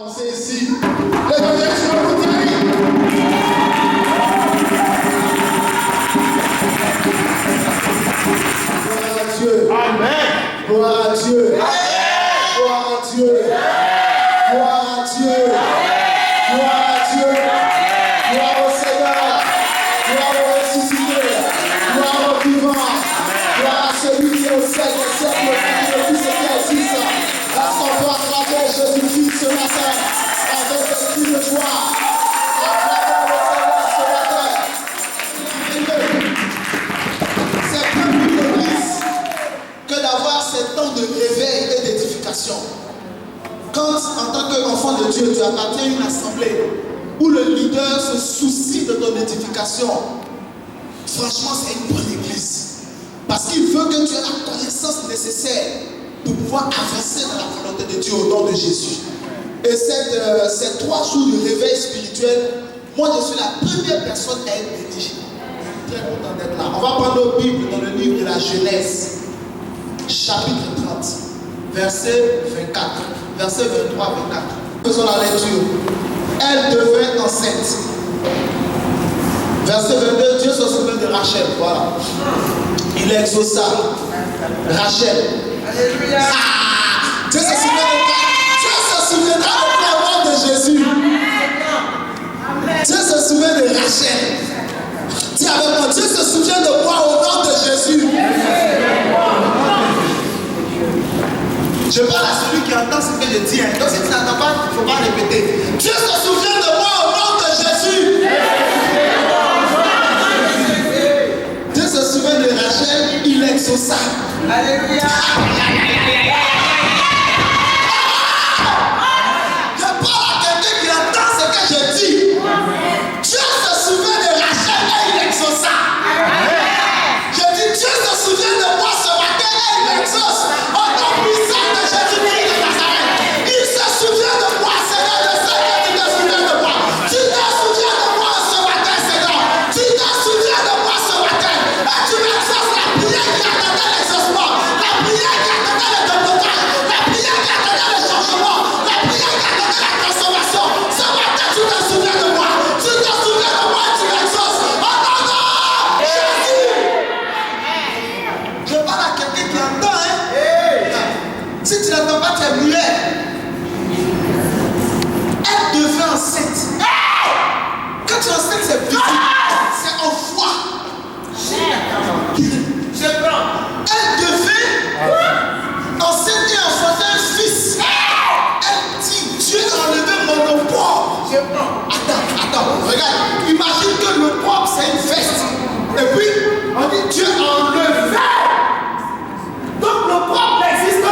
Avancez ici. L'évangile sur le terrain. Gloire à Dieu. Amen. Gloire à Dieu. Amen. Gloire à Dieu. Gloire à Dieu. Gloire à Dieu. Gloire au Seigneur. Gloire au ressuscité. Gloire au vivant. Gloire à celui qui est au ciel, au siècle, qui est ce qui existe. À son droit, à travers Jésus-Christ ce matin, avec un cri de joie, à travers le Seigneur ce matin. C'est bien pour l'Église que d'avoir ces temps de réveil et d'édification. Quand, en tant qu'enfant de Dieu, tu appartiens à une assemblée où le leader se soucie de ton édification, franchement, c'est une bonne église. Parce qu'il veut que tu aies la connaissance nécessaire pour pouvoir avancer dans la volonté de Dieu au nom de Jésus. Et ces 3 jours de réveil spirituel, moi je suis la première personne à être bénie. Très content d'être là. On va prendre nos Bibles dans le livre de la Genèse, chapitre 30, verset 24, verset 23, 24. Faisons la lecture. Elle devint enceinte. Verset 22, Dieu se souvient de Rachel. Voilà. Il exauça Rachel. Alléluia. Dieu se souvient de toi. Dieu se souviendra de toi au nom de Jésus. Amen. Dieu se souvient de Rachel. Dis avec moi, Dieu se souvient de moi au nom de Jésus. Je parle à celui qui entend ce que je dis. Donc si tu n'entends pas, il ne faut pas répéter. Dieu se souvient de moi au nom de Jésus. Dieu se souvient de Rachel, il exauça. Alléluia. Je parle à quelqu'un qui entend ce que je dis. Dieu se souvient de Rachel et il exauça. Je dis Dieu se souvient de moi ce matin et il exauce. Au nom puissant de Jésus-Christ de Nazareth. Il se souvient de moi, Seigneur. Je sais que tu te souviens de moi. Tu te souviens de moi ce matin, Seigneur. Tu te souviens de moi ce matin. Et tu exauces la prière qui attendait l'exaucement. La prière qui attendait le déblocage. La prière qui attendait le changement. La prière qui attendait la transformation. Ce matin, tu te souviens de moi. Tu te souviens de moi et tu l'exauces. Au nom de Jésus. Je parle à quelqu'un qui entend, hein. Si tu n'entends pas, tu es muet. Elle devait enceinte. Quand tu es enceinte, c'est visible. C'est en foi. Je prends. Elle devait enceinte et enfanter un fils. Elle dit Dieu a enlevé mon propre. Je prends. Attends, regarde. Imagine que le propre c'est une veste. Et puis, on dit Dieu a enlevé. Donc le propre n'existe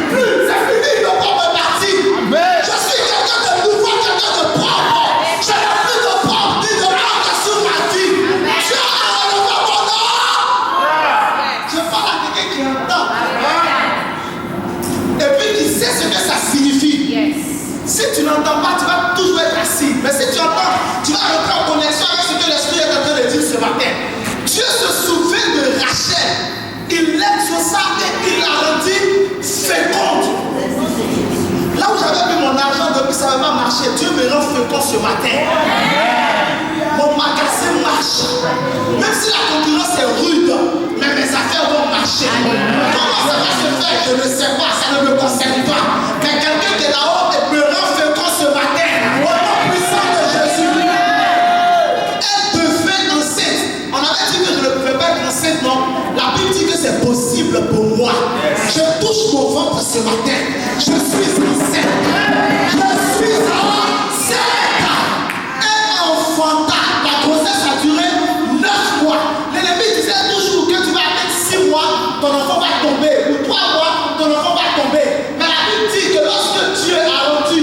plus. C'est fini, le propre est parti. Amen. Je suis quelqu'un de nouveau, quelqu'un de propre. Je n'ai plus de propre ni de manque sur ma vie. Dieu a enlevé mon nom. Je parle à quelqu'un qui entend. Et puis qui sait ce que ça signifie. Yes. Si tu n'entends pas, tu vas toujours être assis. Mais si tu entends, tu vas rentrer en connexion avec ce que l'Esprit est en train de dire ce matin. Dieu se souvient de Rachel. Il l'exauça et il la rendit féconde. Là où j'avais mis mon argent depuis, ça ne va pas marcher. Dieu me rend fécond ce matin. Mon magasin marche. Même si la concurrence est rude, mais mes affaires vont marcher. Comment ça va se faire? Je ne sais pas, ça ne me concerne pas. Mais quelqu'un qui est là-haut me rend fécond ce matin. Au nom puissant de Jésus. Elle devait enceinte. On avait dit que je ne pouvais pas être enceinte, non? La Bible dit que c'est possible pour moi. Je touche mon ventre ce matin. Je suis enceinte. Je suis enceinte. Un enfanta. La grossesse a duré 9 mois. L'ennemi disait toujours que tu vas mettre 6 mois, ton enfant va tomber. Ou 3 mois, ton enfant va tomber. Mais la Bible dit que lorsque Dieu a rendu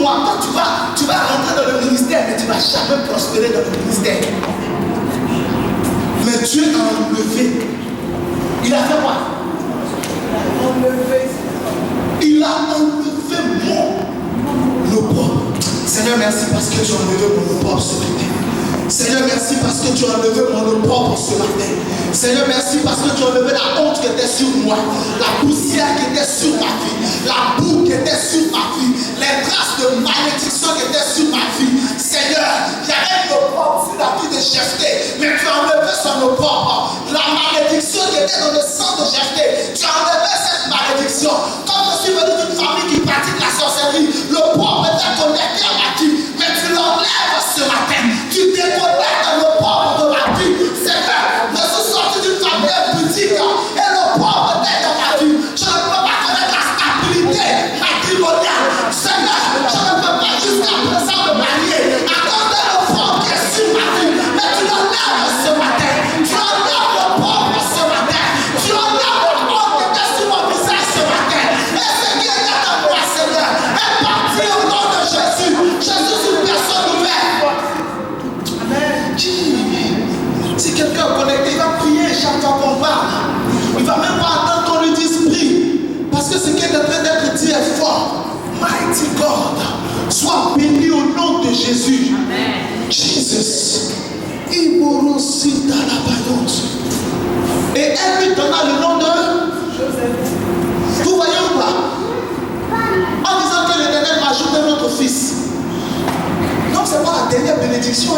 moi. Toi, tu vas rentrer dans le ministère, mais tu ne vas jamais prospérer dans le ministère. Mais Dieu a enlevé. Il a fait quoi? Il a enlevé nos propres. Seigneur, merci parce que tu as enlevé mon propre ce matin. Seigneur, merci parce que tu as enlevé mon propre ce matin. Seigneur, merci parce que tu as enlevé la honte qui était sur moi, la poussière qui était sur ma vie, la boue qui était sur ma vie, les traces de malédiction qui étaient sur ma vie. Seigneur, il y avait une propre sur la vie de Jephthé, mais tu as enlevé son propre. La malédiction qui était dans le sang de Jephthé, tu as enlevé cette malédiction. Comme je suis venu d'une famille qui pratique la sorcellerie, le propre était connecté à ma vie, mais tu l'enlèves ce matin. Tu déconnectes le propre de ma vie. Seigneur, je suis sorti d'une famille boutique et le propre était dans ma vie. Je ne peux pas connaître la stabilité matrimoniale. Seigneur, je ne peux pas jusqu'à présent me marier. Attendez le propre qui est sur ma vie. Mais tu l'enlèves ce matin. Tu enlèves le propre ce matin. Tu enlèves le propre qui était sur mon visage ce matin. Et ce qui était en moi, Seigneur, est parti au nom de Jésus. Jésus, c'est une personne ouverte. Si quelqu'un est connecté, il va prier chaque fois qu'on parle. Il ne va même pas attendre qu'on lui dise prie. Parce que ce qui est en train d'être dit est fort. Mighty God, sois béni au nom de Jésus. Amen. Jesus. Et elle lui donna le nom de Joseph. Vous voyez ou pas? En disant que l'Éternel m'a ajouté notre fils. Donc c'est pas la dernière bénédiction.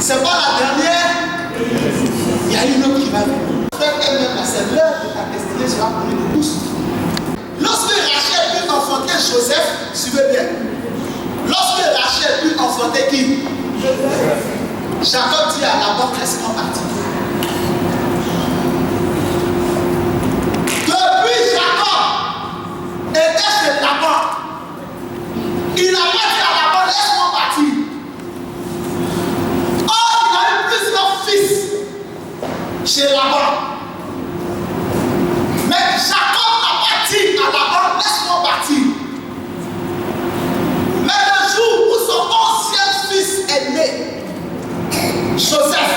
C'est pas la dernière. Il y a une autre qui va venir. Elle-même, c'est l'heure de ta destinée sera connue de tous. Lorsque Rachel put enfanter Joseph, suivez bien. Lorsque Rachel put enfanter qui? Joseph. Jacob dit à Laban, laisse-moi partir. Depuis Jacob était chez Laban, il n'a pas dit à Laban, laisse-moi partir. Chez Laban. Mais Jacob n'a pas dit à Laban, laisse-moi partir. Mais le jour où son 11e fils est né, Joseph,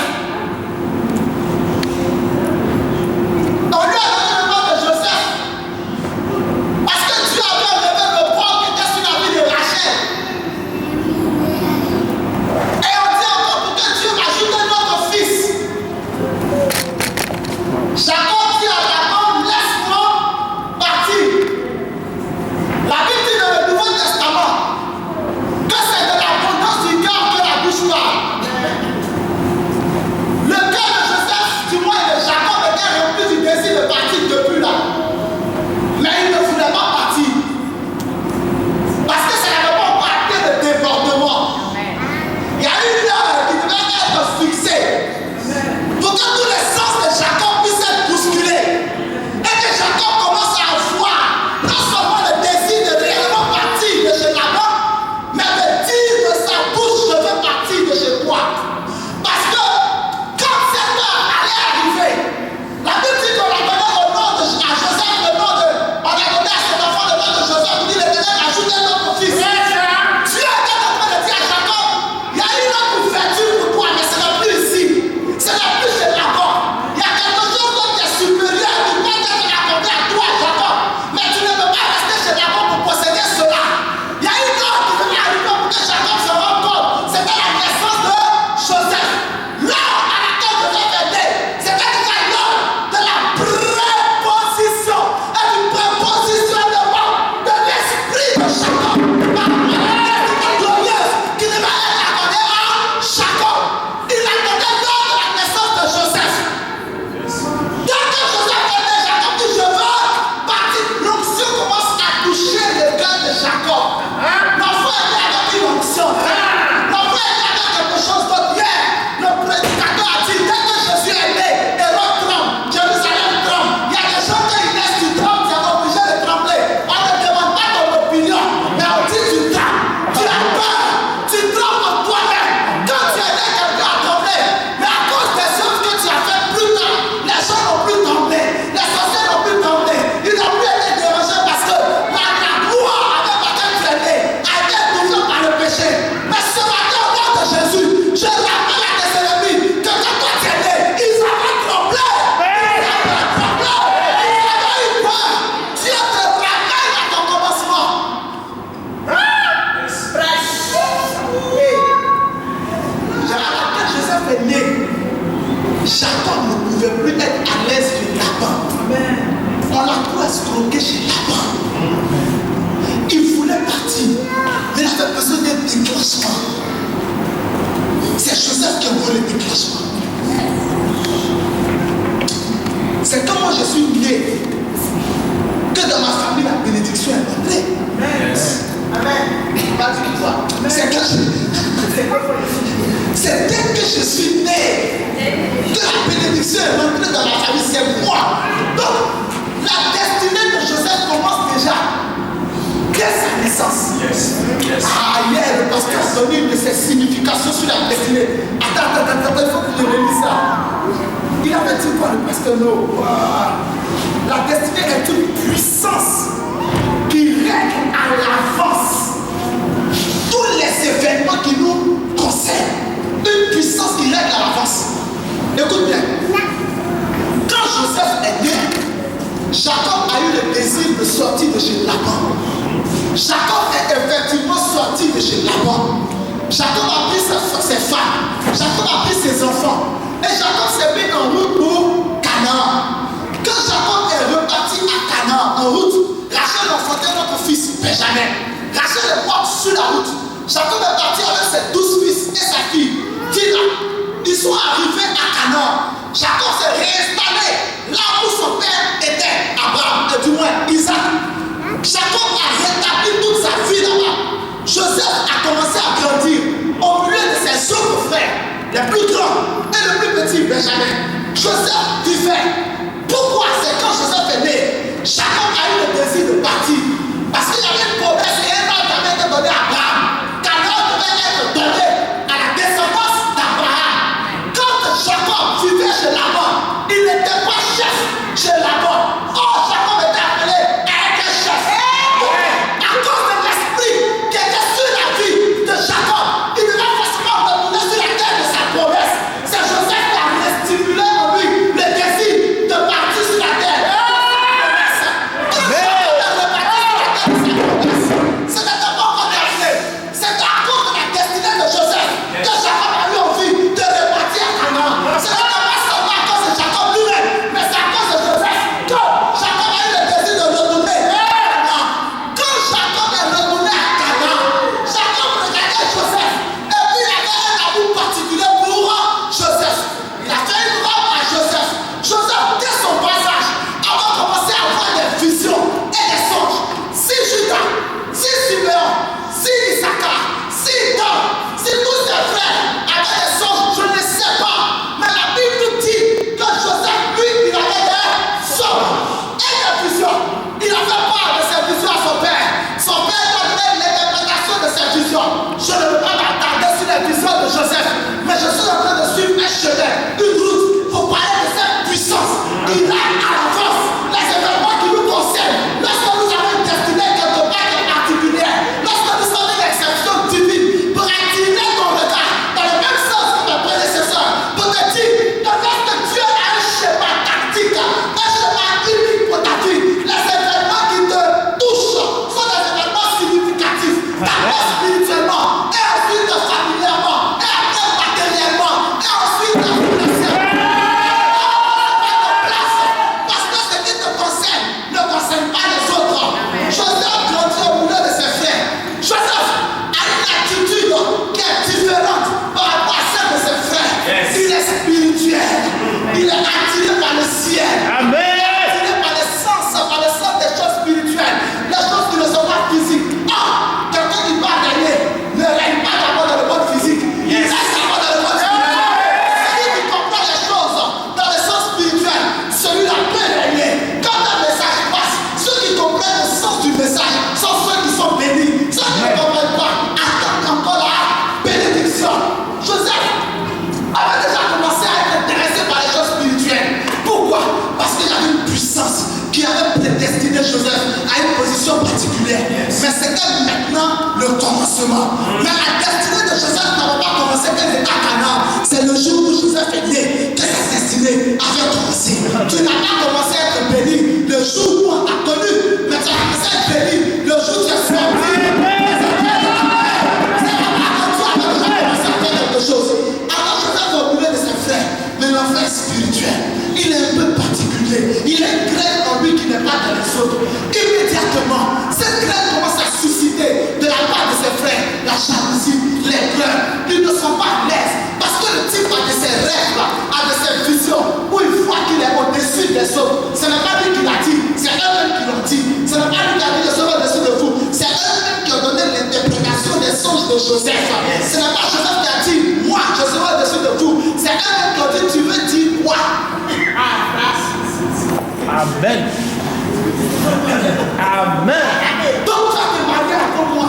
escroqué chez Laban. Il voulait partir, mais il avait besoin d'un déclenchement. C'est Joseph qui a envoyé le déclenchement. C'est comme moi je suis né que dans ma famille la bénédiction est entrée. Amen. Pas du tout. C'est dès que je suis né que la bénédiction est rentrée dans ma famille, c'est moi. Donc, la destinée de Joseph commence déjà dès sa naissance. Hier, le pasteur a donné une de ses significations sur la destinée. Attends, il faut que je relise ça. Il avait dit quoi, le pasteur No? La destinée est une puissance qui règle à l'avance tous les événements qui nous concernent. Une puissance qui règle à l'avance. Écoute bien. Quand Joseph est né, Jacob a eu le désir de sortir de chez Laban. Jacob est effectivement sorti de chez Laban. Jacob a pris ses femmes. Jacob a pris ses enfants. Et Jacob s'est mis en route pour Canaan. Quand Jacob est reparti à Canaan en route, Rachel enfantait notre fils Benjamin. Rachel est morte sur la route. Jacob est parti avec ses 12 fils et sa fille Dina. Ils sont arrivés à Canaan. Jacob s'est réinstallé là où son père était, Abraham, et du moins Isaac. Jacob a rétabli toute sa vie là-bas. Joseph a commencé à grandir au milieu de ses autres frères, les plus grands et le plus petit, Benjamin. Joseph vivait. Pourquoi? C'est quand Joseph est né, Jacob a eu le désir de partir. Parce qu'il y avait une promesse et un ordre qui avait été donné à Abraham. Canaan devait être donné à la descendance d'Abraham. Quand Jacob vivait chez Laban, il n'était pas chef chez Laban. Oh, Jacob était appelé à être chef. À cause de l'esprit qui était sur la vie de Jacob, il devait forcément retourner sur la terre de sa promesse. C'est Joseph qui a restimulé en lui le désir de partir sur la terre. Ce n'était pas encore terminé. C'était à cause de la destinée de Joseph que Jacob a eu envie de repartir à Canaan. Ce n'était pas seulement à cause de Jacob lui-même, mais c'est à cause de Joseph que Jacob a eu le désir de retourner à Canaan. Quand Jacob est retourné à Canaan, Jacob regardait Joseph et puis il avait un amour particulier pour Joseph. Il a fait une robe à Joseph. Joseph, dès son passage, avait commencé à avoir des visions et des songes. Si Judas, si Simeon, si Issachar, si Dan, si tous ses frères avaient des songes, je ne sais pas. Mais la Bible nous dit que Joseph, lui, il avait des songes et des visions. Il a fait part de ses visions à son père. Son père a donné l'interprétation de ses visions. Je ne veux pas m'attarder sur les visions de Joseph, mais je suis en train de suivre un chemin, une route, pour parler de cette puissance qui règle à l'avance les événements qui nous concernent. Lorsque nous avons une destinée quelque part qui est particulière, lorsque nous sommes une exception divine, pour attirer ton regard dans le même sens que mes prédécesseurs, pour te dire que lorsque Dieu a un schéma tactique, un schéma unique pour ta vie, les événements qui te touchent sont des événements significatifs, d'abord spirituellement, et ensuite familièrement, et après matériellement, et ensuite financièrement. Parce que ce qui te concerne ne concerne pas les autres. Joseph grandit au milieu de ses frères. Joseph a une attitude qui est différente par rapport à celle de ses frères. Il est spirituel. Il est attiré par le ciel. Amen. Il est attiré par le sens des choses spirituelles, les choses qui ne sont pas physiques. Ah, quelqu'un qui va régner ne règne pas d'abord dans le monde physique. Il reste d'abord dans le monde spirituel. Celui qui comprend les choses dans le sens spirituel, celui-là peut régner. Quand un message passe, ceux qui comprennent le sens du message sont ceux qui sont bénis. Ceux qui ne comprennent pas attendent encore la bénédiction. Joseph avait déjà commencé à être intéressé par les choses spirituelles. Pourquoi? Parce qu'il avait une puissance qui avait prédestiné Joseph à une position particulière. Mais c'était maintenant le commencement. Mais la destinée de Joseph n'avait pas commencé quand il était à Canaan. C'est le jour où Joseph est né que sa destinée avait commencé. Tu n'as pas commencé à être béni le jour où on t'a connu, mais tu as commencé à être béni le jour où tu es sorti. Alors Joseph au milieu de ses frères, mais l'enfant spirituel, il est un peu particulier. Il est une graine en lui qui n'est pas dans les autres. Joseph. Ce n'est pas Joseph qui a dit, moi je serai au-dessus de tout. C'est un qui a dit, tu veux dire quoi? Amen. Amen. Donc tu vas te marier avec moi.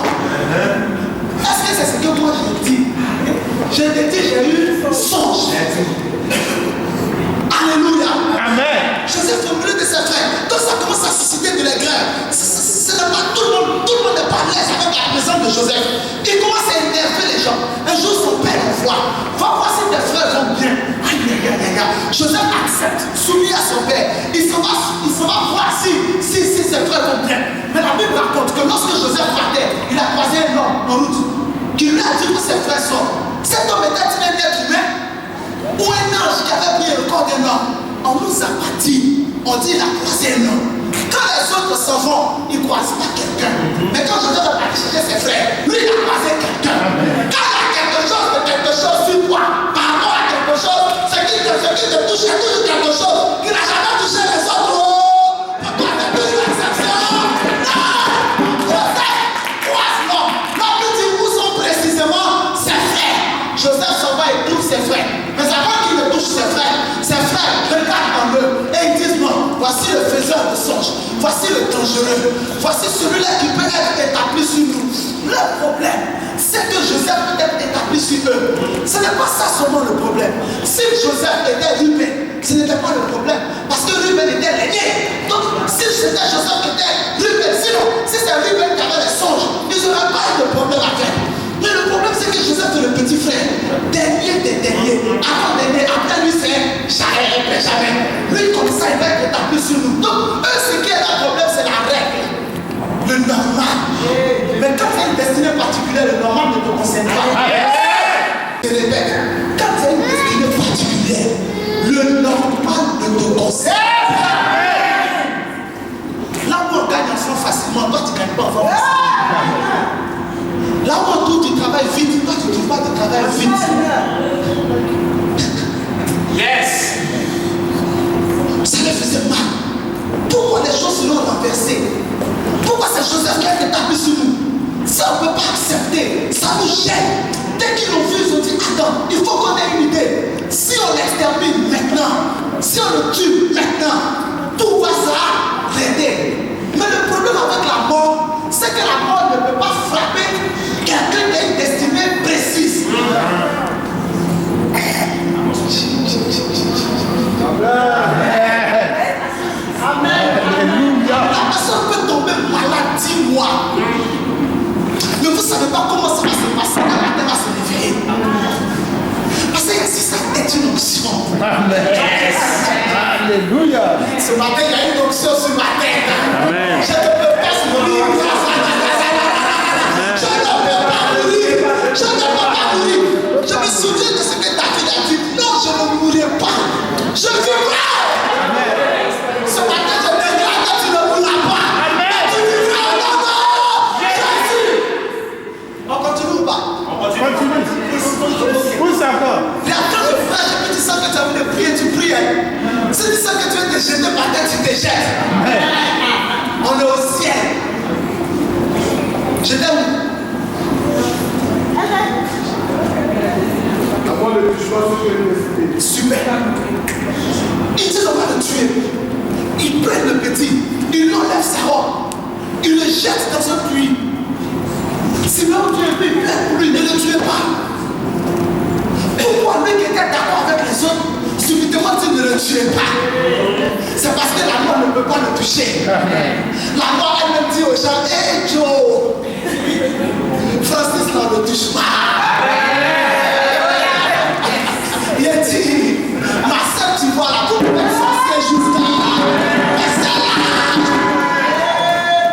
Est-ce que c'est ce que moi je dis? Je te dis, j'ai eu songe. Alléluia. Amen. Joseph est venu de ses frères. Donc ça commence à susciter de l'aigreur. Ce n'est pas tout le monde n'est pas à l'aise avec la présence de Joseph. Il commence à énerver les gens. Un jour son père le voit. Va voir si tes frères vont bien. Aïe, aïe, aïe, aïe. Joseph accepte, soumis à son père. Il se va voir si ses frères vont bien. Mais la Bible raconte que lorsque Joseph partait, il a croisé un homme en route qui lui a dit que ses frères sortent. Cet homme était un être humain ou un ange qui avait pris le corps d'un homme. On nous a pas dit. On dit il a croisé un homme. Quand les autres s'en vont, ils ne croisent pas quelqu'un. Mais quand Joseph va aller chercher ses frères, lui il a croisé quelqu'un. Quand il y a quelque chose sur toi, par rapport à quelque chose, ce qui te touche, c'est toujours quelque chose qui n'a jamais touché les autres. Pourquoi tu es une exception? Non! Joseph croise l'homme. L'homme lui dit où sont précisément ses frères. Joseph s'en va et trouve ses frères. Mais avant qu'il ne touche ses frères regardent en eux et ils disent non, voici le faiseur de songes, voici le dangereux, voici celui-là qui peut être établi sur nous. Le problème, c'est que Joseph peut être établi sur eux. Ce n'est pas ça seulement le problème. Si Joseph était Ruben, ce n'était pas le problème, parce que Ruben était l'aîné. Donc, si c'était Joseph qui était Ruben, sinon, si c'est Ruben qui avait les songes, ils n'auraient pas eu de problème avec. Mais le problème, c'est que Joseph est le petit frère, dernier des derniers, avant-dernier, après lui, c'est jamais. Lui, comme ça, il va être établi sur nous. Donc, eux, ce qui est un problème, c'est la règle, le normal. Mais quand tu as une destinée particulière, le normal ne te concerne pas. Je répète, quand tu as une destinée particulière, le normal ne te concerne pas. Là où on gagne enfant facilement, toi, tu ne gagnes pas enfant facilement. Là où tu travailles vite, toi tu ne trouves pas de travail vite. Yes. Ça me faisait mal. Pourquoi les choses se sont renversées? Pourquoi c'est Joseph qui est établi sur nous? Ça on ne peut pas accepter. Ça nous gêne. Dès qu'ils l'ont vu, ils ont dit attends, il faut qu'on ait une idée. Si on l'extermine maintenant, si on le tue maintenant, tout va s'arrêter. Mais le problème avec la mort, c'est que la mort ne peut pas frapper quelqu'un qui a une destinée précise. Amen. La personne peut tomber malade 10 mois. Mais vous ne savez pas comment ça va se passer. La matin va se réveiller. Parce que si ça est une onction. Amen. Alléluia. Ce matin, il y a une onction sur ma tête. Amen. Je ne peux pas mourir. Je ne peux pas mourir. Je ne peux pas mourir. Je me souviens de ce que David a dit. Non, je ne mourrai pas. Je vivrai. Ce matin, je déclare que tu ne mourras pas. Amen. Tu vivras au nom de Jésus. On continue ou pas? On continue. Où ça va? Et après le frère, je tu sens que tu as envie de prier, tu pries. Si tu sens que tu veux te jeter par terre, tu te jettes. On est au ciel. Je t'aime. Super. Ils disent on va le tuer. Ils prennent le petit, ils l'enlèvent sa robe, ils le jettent dans un puits. Si l'homme Dieu est plein pour lui, ne le tuez pas. Pourquoi lui qui était d'accord avec les autres, subitement tu ne le tuez pas? C'est parce que la mort ne peut pas le toucher. La mort elle-même dit aux gens, hey Joe, Francis ne le touche pas. Il a dit, ma soeur tu vois la coupe de sorcière jusqu'à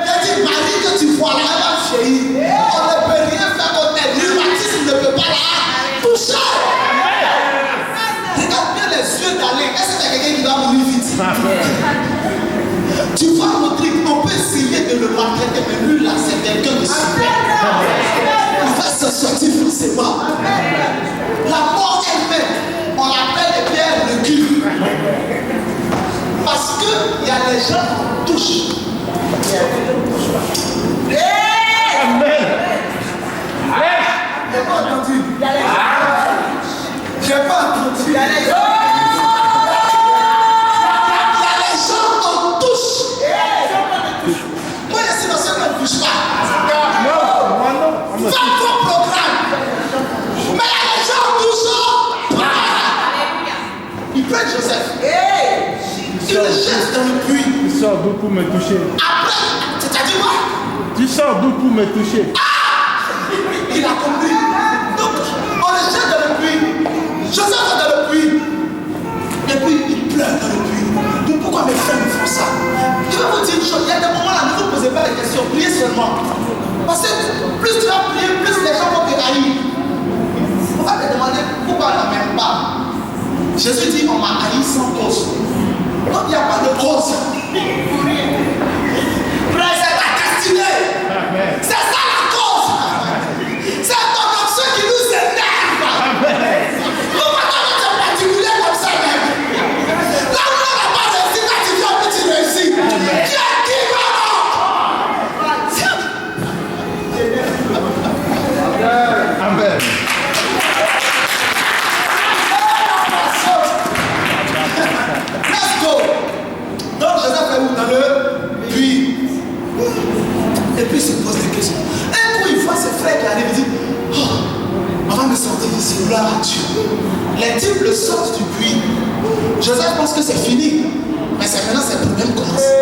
il a dit, Marie que tu vois là, elle va vieillir. On ne peut rien faire contre elle. Rhumatisme ne peut pas la toucher. Regarde bien les yeux d'aller. Est-ce que c'est quelqu'un qui va mourir vite? Tu vois notre truc, on peut essayer de le maltraiter, mais lui là, c'est quelqu'un de super. Il va se sortir forcément. La mort elle-même, on l'appelle les pierres de cul. Parce qu'il y a des gens qui touchent. Amen. sors d'où pour me toucher? Après, c'est-à-dire quoi? Tu sors d'où pour me toucher? Il a compris. Donc, on le jette dans le puits. Joseph est dans le puits. Et puis, il pleure dans le puits. Donc, pourquoi mes frères me font ça? Je vais vous dire une chose. Il y a des moments là, ne vous posez pas de questions. Priez seulement. Parce que plus tu vas prier, plus les gens vont te haïr. On va te demander pourquoi on ne m'aime pas. Jésus dit, on m'a haï sans cause. Donc, il n'y a pas de cause. C'est ta destinée. C'est ça la cause. C'est ton action qui nous énerve. Pourquoi tu es particulier comme ça même? Là où on n'a pas réussi, quand tu viens, puis tu réussis. Tu es qui vraiment? Amen. Let's go. Donc Joseph est où? Dans le puits. Et puis il se pose des questions. Un coup il voit ses frères qui arrivent et dit, oh, on va me sortir ici, gloire à Dieu. Les types le sortent du puits. Joseph pense que c'est fini. Mais c'est maintenant ses problèmes commencent.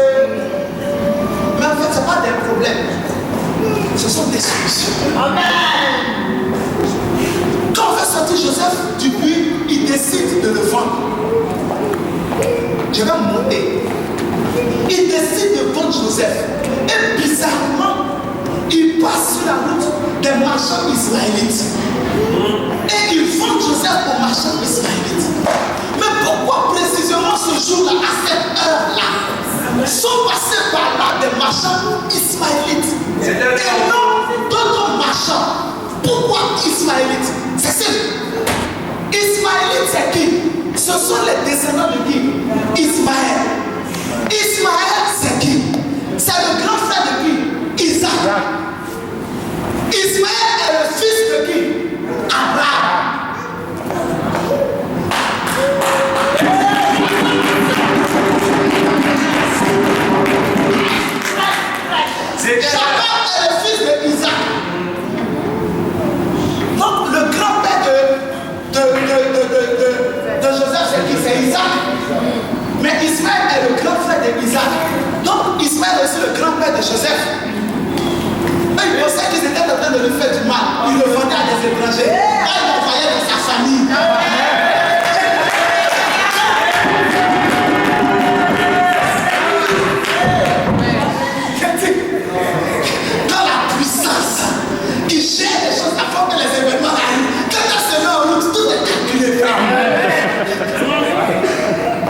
Mais en fait, ce n'est pas des problèmes. Ce sont des solutions. Amen. Quand on fait sortir Joseph du puits, il décide de le vendre. Je vais monter. Il décide de vendre Joseph. Et bizarrement, il passe sur la route des marchands israélites. Et il vend Joseph aux marchands israélites. Mais pourquoi précisément ce jour-là, à cette heure-là, sont passés par là des marchands ismaélites et non d'autres marchands? Pourquoi ismaélites? C'est simple. Ismaélites, c'est qui? Ce sont les descendants de qui? Ismaël. Ismaël, c'est qui? C'est le grand frère de qui? Isaac. Ismaël est le fils de qui? Abraham. Jacob est le fils de Isaac. Donc le grand-père de Joseph, c'est qui? C'est Isaac. Mais Ismaël est le grand frère d'Isaac. Donc Ismaël est aussi le grand-père de Joseph. Eux, ils pensaient qu'ils étaient en train de lui faire du mal. Ils le vendaient à des étrangers. Là, ils l'envoyaient dans sa famille. Dans la puissance, il gère les choses avant que les événements arrivent. Quand on se met en route, tout est calculé.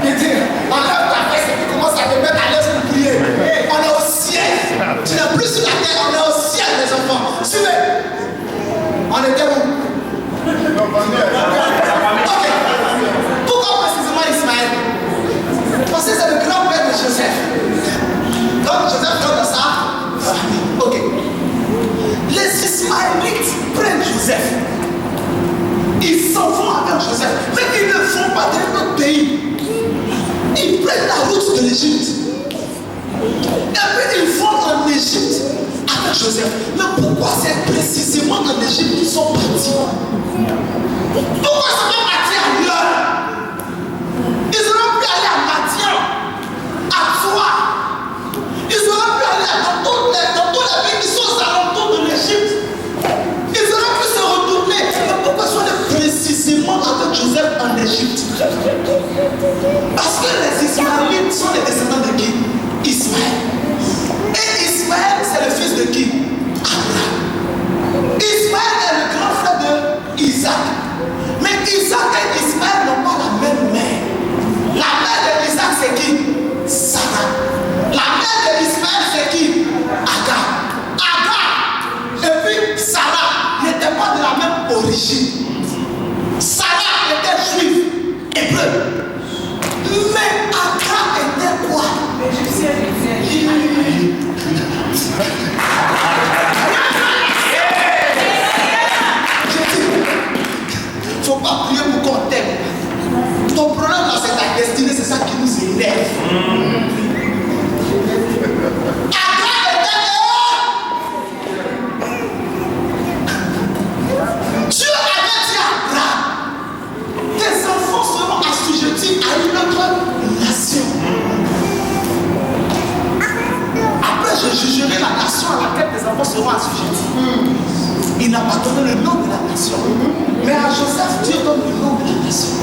Il dit, enlève ta veste et puis commence à te mettre à l'aise pour prier. On est au ciel. Tu n'es plus sur la terre, on est au ciel, les enfants. Suivez. On était où? Ok. Pourquoi précisément Ismaël? Parce que c'est le grand-père de Joseph. Donc Joseph donne dans sa famille. Ok. Les Ismaélites prennent Joseph. Ils s'en vont avec Joseph. Mais ils ne vont pas dans notre pays. Ils prennent la route de l'Égypte. Et puis ils vont en Égypte avec Joseph. Mais pourquoi c'est précisément en Égypte qu'ils sont partis? Pourquoi ils ne sont pas partis ailleurs? Ils auraient pu aller à Madian, à Troie. Ils auraient pu aller dans tous les pays qui sont aux alentours de l'Égypte. Ils auraient pu se retourner. Mais pourquoi sont ils précisément avec Joseph en Égypte? Parce que les Ismaélites sont les descendants de qui? Ismaël. Et Ismaël, c'est le fils de qui? Abraham. Ismaël est le grand frère de Isaac. Mais Isaac à laquelle tes enfants seront assujettis. Il n'a pas donné le nom de la nation. Mais à Joseph, Dieu donne le nom de la nation.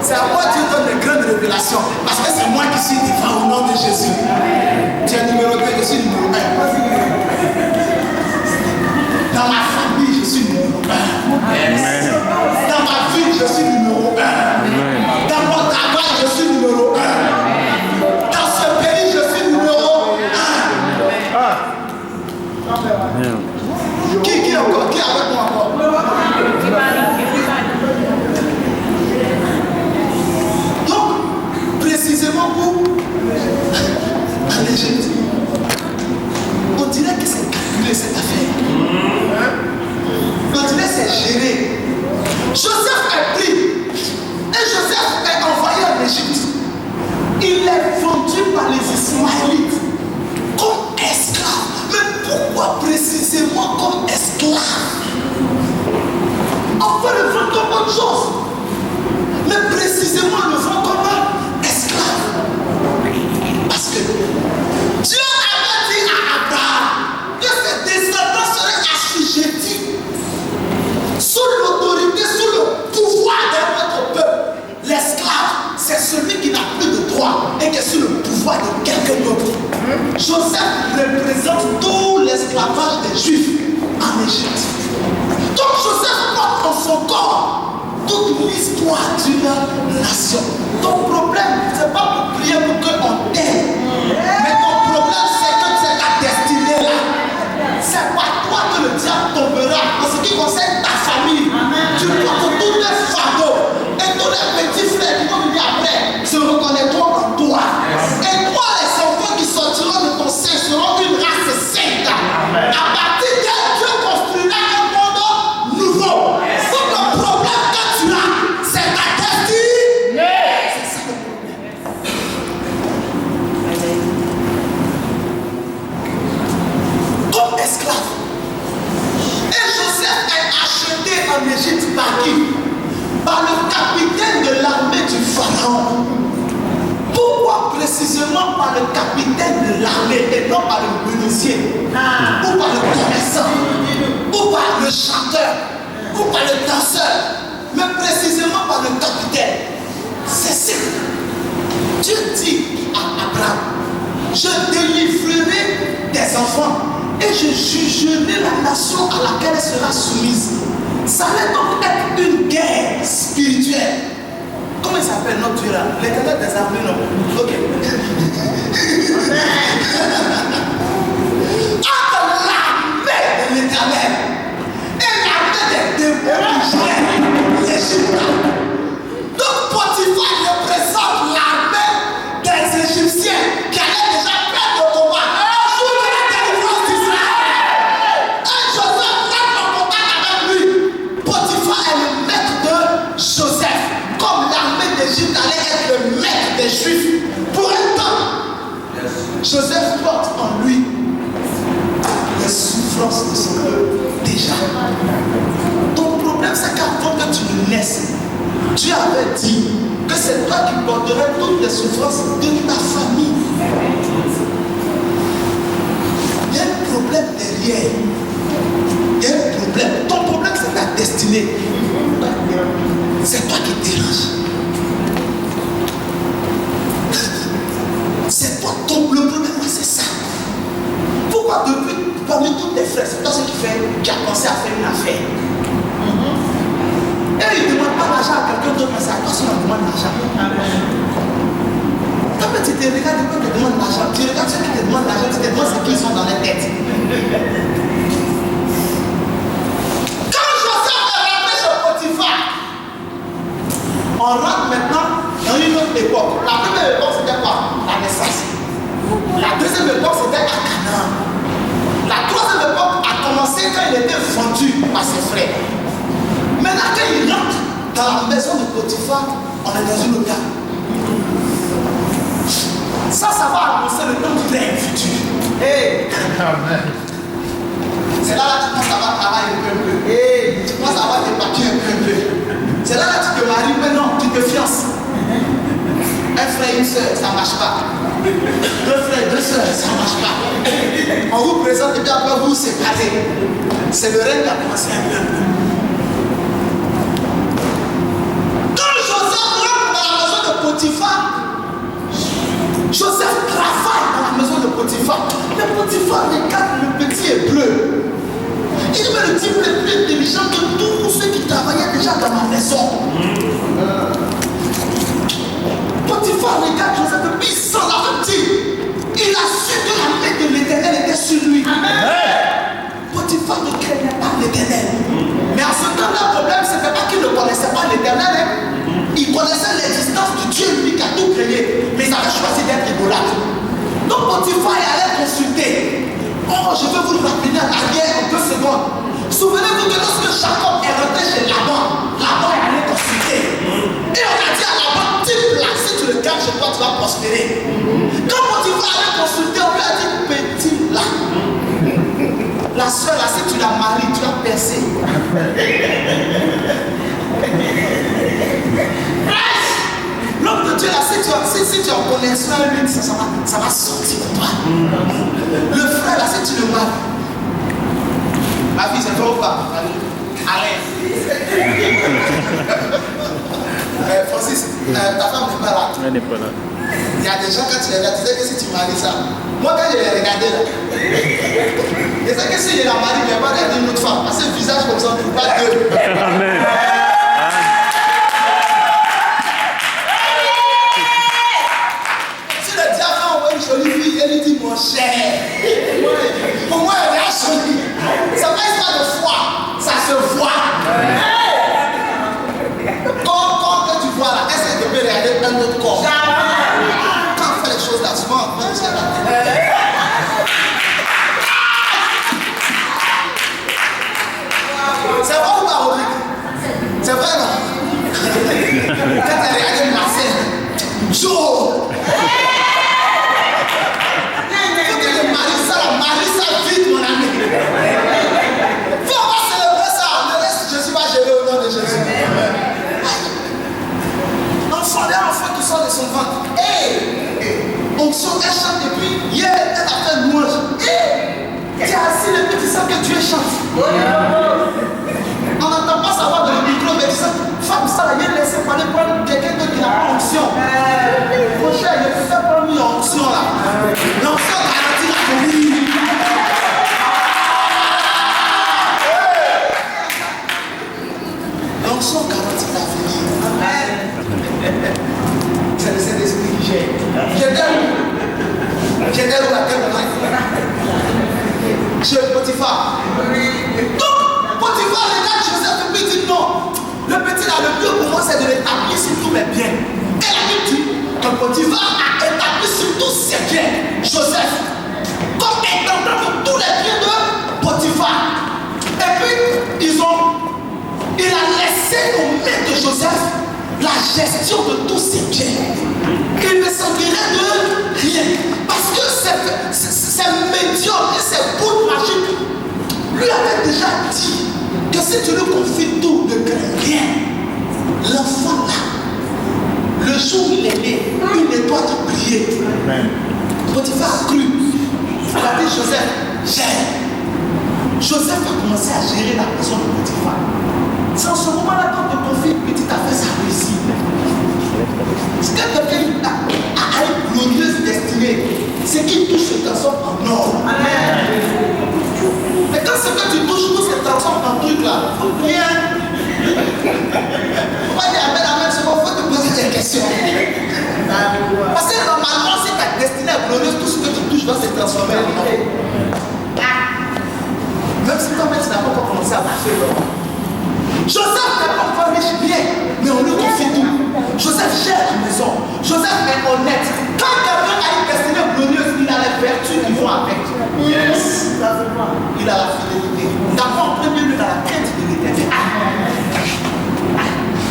C'est à moi Dieu donne les grandes révélations. Parce que c'est moi qui suis divin au nom de Jésus. Tu es numéro 2, je suis numéro 1. Dans ma famille, je suis numéro 1. Dans ma vie, je suis numéro 1. Dans mon travail, je suis numéro 1. Dans ce pays, je suis numéro 1. Qui encore? Qui est avec moi encore? Donc, précisément pour en Égypte, on dirait que c'est calculé cette affaire. On dirait que c'est géré. Joseph est pris et Joseph est envoyé en Égypte. Il est vendu par les Ismaélites comme esclave. Mais pourquoi précisément comme esclave? On peut le vendre comme autre chose. Mais précisément le vend comme un esclave. Parce que Dieu avait dit à Abraham que ses descendants seraient assujettis sous l'autorité, sous le pouvoir de notre peuple. L'esclave, c'est celui qui n'a plus de droit et qui est sous le pouvoir de quelqu'un d'autre. Joseph représente tout l'esclavage des Juifs en Égypte. Donc Joseph porte en son corps toute l'histoire d'une nation. Ton problème, ce n'est pas pour prier pour qu'on t'aime. Mais ton problème, c'est que c'est ta destinée là. C'est pas toi que le diable tombera. En ce qui concerne ta famille, tu portes tous les fardeaux. Et tous les petits frères qui vont venir après se reconnaîtront en toi. Et toi, les enfants qui sortiront de ton sein seront une race sainte. À partir d'elle, Dieu construira un monde nouveau. Donc le problème que tu as, c'est ta destinée. C'est ça le problème. Comme esclave. Et Joseph est acheté en Égypte par qui? Par le capitaine de l'armée du pharaon. Pourquoi précisément par le capitaine de l'armée et non par le menuisier, ou par le commerçant, ou par le chanteur, ou par le danseur, mais précisément par le capitaine? C'est simple. Dieu dit à Abraham, je délivrerai tes enfants et je jugerai la nation à laquelle elle sera soumise. Ça allait donc être une guerre spirituelle. Comment il s'appelle notre Dieu là? L'éternel des armées, non? Ok. Entre l'armée de l'éternel et l'armée des démons qui gèrent l'Égypte. Donc Potiphar représente l'armée des Égyptiens qui allaient déjà perdre le combat. Jour de la délivrance d'Israël. Et Joseph rentre en contact avec lui. Potiphar est le maître de Joseph. Comme l'armée d'Égypte allait être le maître des Juifs pour un temps. Joseph porte en lui les souffrances de son peuple. Déjà. Ton problème, c'est qu'avant que tu ne naisses, Dieu avait dit que c'est toi qui porterais toutes les souffrances de ta famille. Il y a un problème derrière. Il y a un problème. Ton problème, c'est ta destinée. C'est toi qui dérange. C'est toi, le problème, c'est ça. Pourquoi depuis, parmi tous tes frères, c'est toi ce qui a pensé à faire une affaire? Et il ne demande pas l'argent à quelqu'un d'autre, mais c'est à toi qui demande l'argent. Quand tu te regardes, quand tu te demandes l'argent, tu regardes ceux qui te demandent l'argent, tu te demandes ce qu'ils ont dans la tête. Quand Joseph est rentré chez Potiphar, on rentre maintenant dans une autre époque. La première époque, c'était quoi? La naissance. La deuxième époque, c'était à Canaan. La troisième époque a commencé quand il était vendu par ses frères. Maintenant, quand il rentre dans la maison de Potiphar, on est dans une autre cas. Ça va annoncer le temps très futur. Hey. Amen. C'est là que tu penses avoir travaillé un peu. Hey. Tu penses avoir tes papiers un peu. C'est là que tu te maries, mais non, tu te fiances. Un frère et une soeur, ça ne marche pas. Deux frères, deux soeurs, ça ne marche pas. On vous présente et puis après vous vous séparez. C'est le règne qui a commencé un peu. Quand Joseph rentre dans la maison de Potiphar, Joseph travaille dans la maison de Potiphar. Mais Potiphar regarde le petit hébreu. Il dit, mais le type le plus intelligent que tous ceux qui travaillaient déjà dans ma maison. Potiphar regarde Joseph et puis il sent la petite. Il a su que la main de l'Éternel était sur lui. Potiphar ne craignait pas l'Éternel. Mais en ce temps, le problème, ce n'était pas qu'il ne connaissait pas l'Éternel. Il connaissait l'existence du Dieu, lui, qui a tout créé. Mais il avait choisi d'être idolâtre. Donc Potiphar est allé consulter. Oh, je vais vous rappeler en arrière en 2 secondes. Souvenez-vous que lorsque Jacob est rentré chez Laban, Laban est allé consulter. Et on a dit à Laban, type là, si tu le gardes chez toi, tu vas prospérer. Quand Potiphar allait consulter, on lui a dit, petit là. La soeur là, si tu la maries, tu vas percer. L'homme de Dieu là, si tu en connais ça, lui, ça va sortir de toi. Le frère là, si tu le maries. Ma fille, c'est toi ou pas? Arrête. Francis, ta femme n'est pas là. Elle n'est pas là. Il y a des gens quand tu les regardes, tu sais que si tu maries ça. Moi quand je les regardais là, je sais que si je la marie, je ne vais pas regarder une autre femme. Parce que le visage comme ça, on ne peut pas deux. Amen. Si le diable envoie une jolie fille, elle lui dit mon cher. Pour moi, elle est jolie. Ça ne pas de foi, ça se voit. Quand tu vois là, est-ce que tu peux regarder un autre corps? Quand on fait les choses là, souvent on prend jusqu'à la tête. C'est vrai ou pas, Rodrigue? C'est vrai, non? Quand tu as regardé Marcel, Joe! Faut que je marie ça vite, mon ami. Faut pas célébrer ça. Le reste, je suis pas géré au nom de Jésus. Enfant, des enfants qui sortent de son ventre. On sort, elle chante et puis, hier, elle a fait une louange. Tu es assis et puis tu sens que Dieu chante. On n'entend pas savoir dans le micro, mais tu sens, femme, ça, il a laissé parler pour quelqu'un qui n'a pas onction. Mon cher, il ne fait pas une onction là. L'onction garantit la famille. L'onction garantit la famille. C'est le Saint-Esprit qui gère. J'étais où la terre chez Potiphar. Donc, Potiphar regarde Joseph et puis dit non. Le petit là, le mieux pour moi, c'est de l'établir sur tous mes biens. Et la Bible dit que Potiphar a établi sur tous ses biens Joseph comme intendant de tous les biens de Potiphar. Et puis, il a laissé aux mains de Joseph la gestion de tous ses biens. Il ne sentirait de rien. Parce que c'est médiocre et c'est bout magique. Lui avait déjà dit que si tu lui confies tout, ne crains rien. L'enfant là, le jour où il est né, une étoile qui brillait. Potiphar a cru. Il a dit Joseph, gère. Joseph a commencé à gérer la maison de Potiphar. C'est en ce moment-là quand tu confies une petite affaire, ça réussit. Ce que quelqu'un a une glorieuse destinée, c'est qu'il touche se transforme en or. Mais quand ce que tu touches, tout se transforme en truc là. Rien. On va dire amen, c'est bon, il faut te poser des questions. Parce que normalement, si ta destinée est glorieuse, tout ce que tu touches va se transformer en or. Même si toi-même tu n'as pas encore commencé à marcher. Joseph n'est pas encore riche bien, mais on lui confie tout. Joseph gère la maison. Joseph est honnête. Quand quelqu'un a une destinée glorieuse, il a les vertus qui vont avec. Yes. Il a la fidélité. D'abord, en premier lieu, il a la crainte de l'Éternel.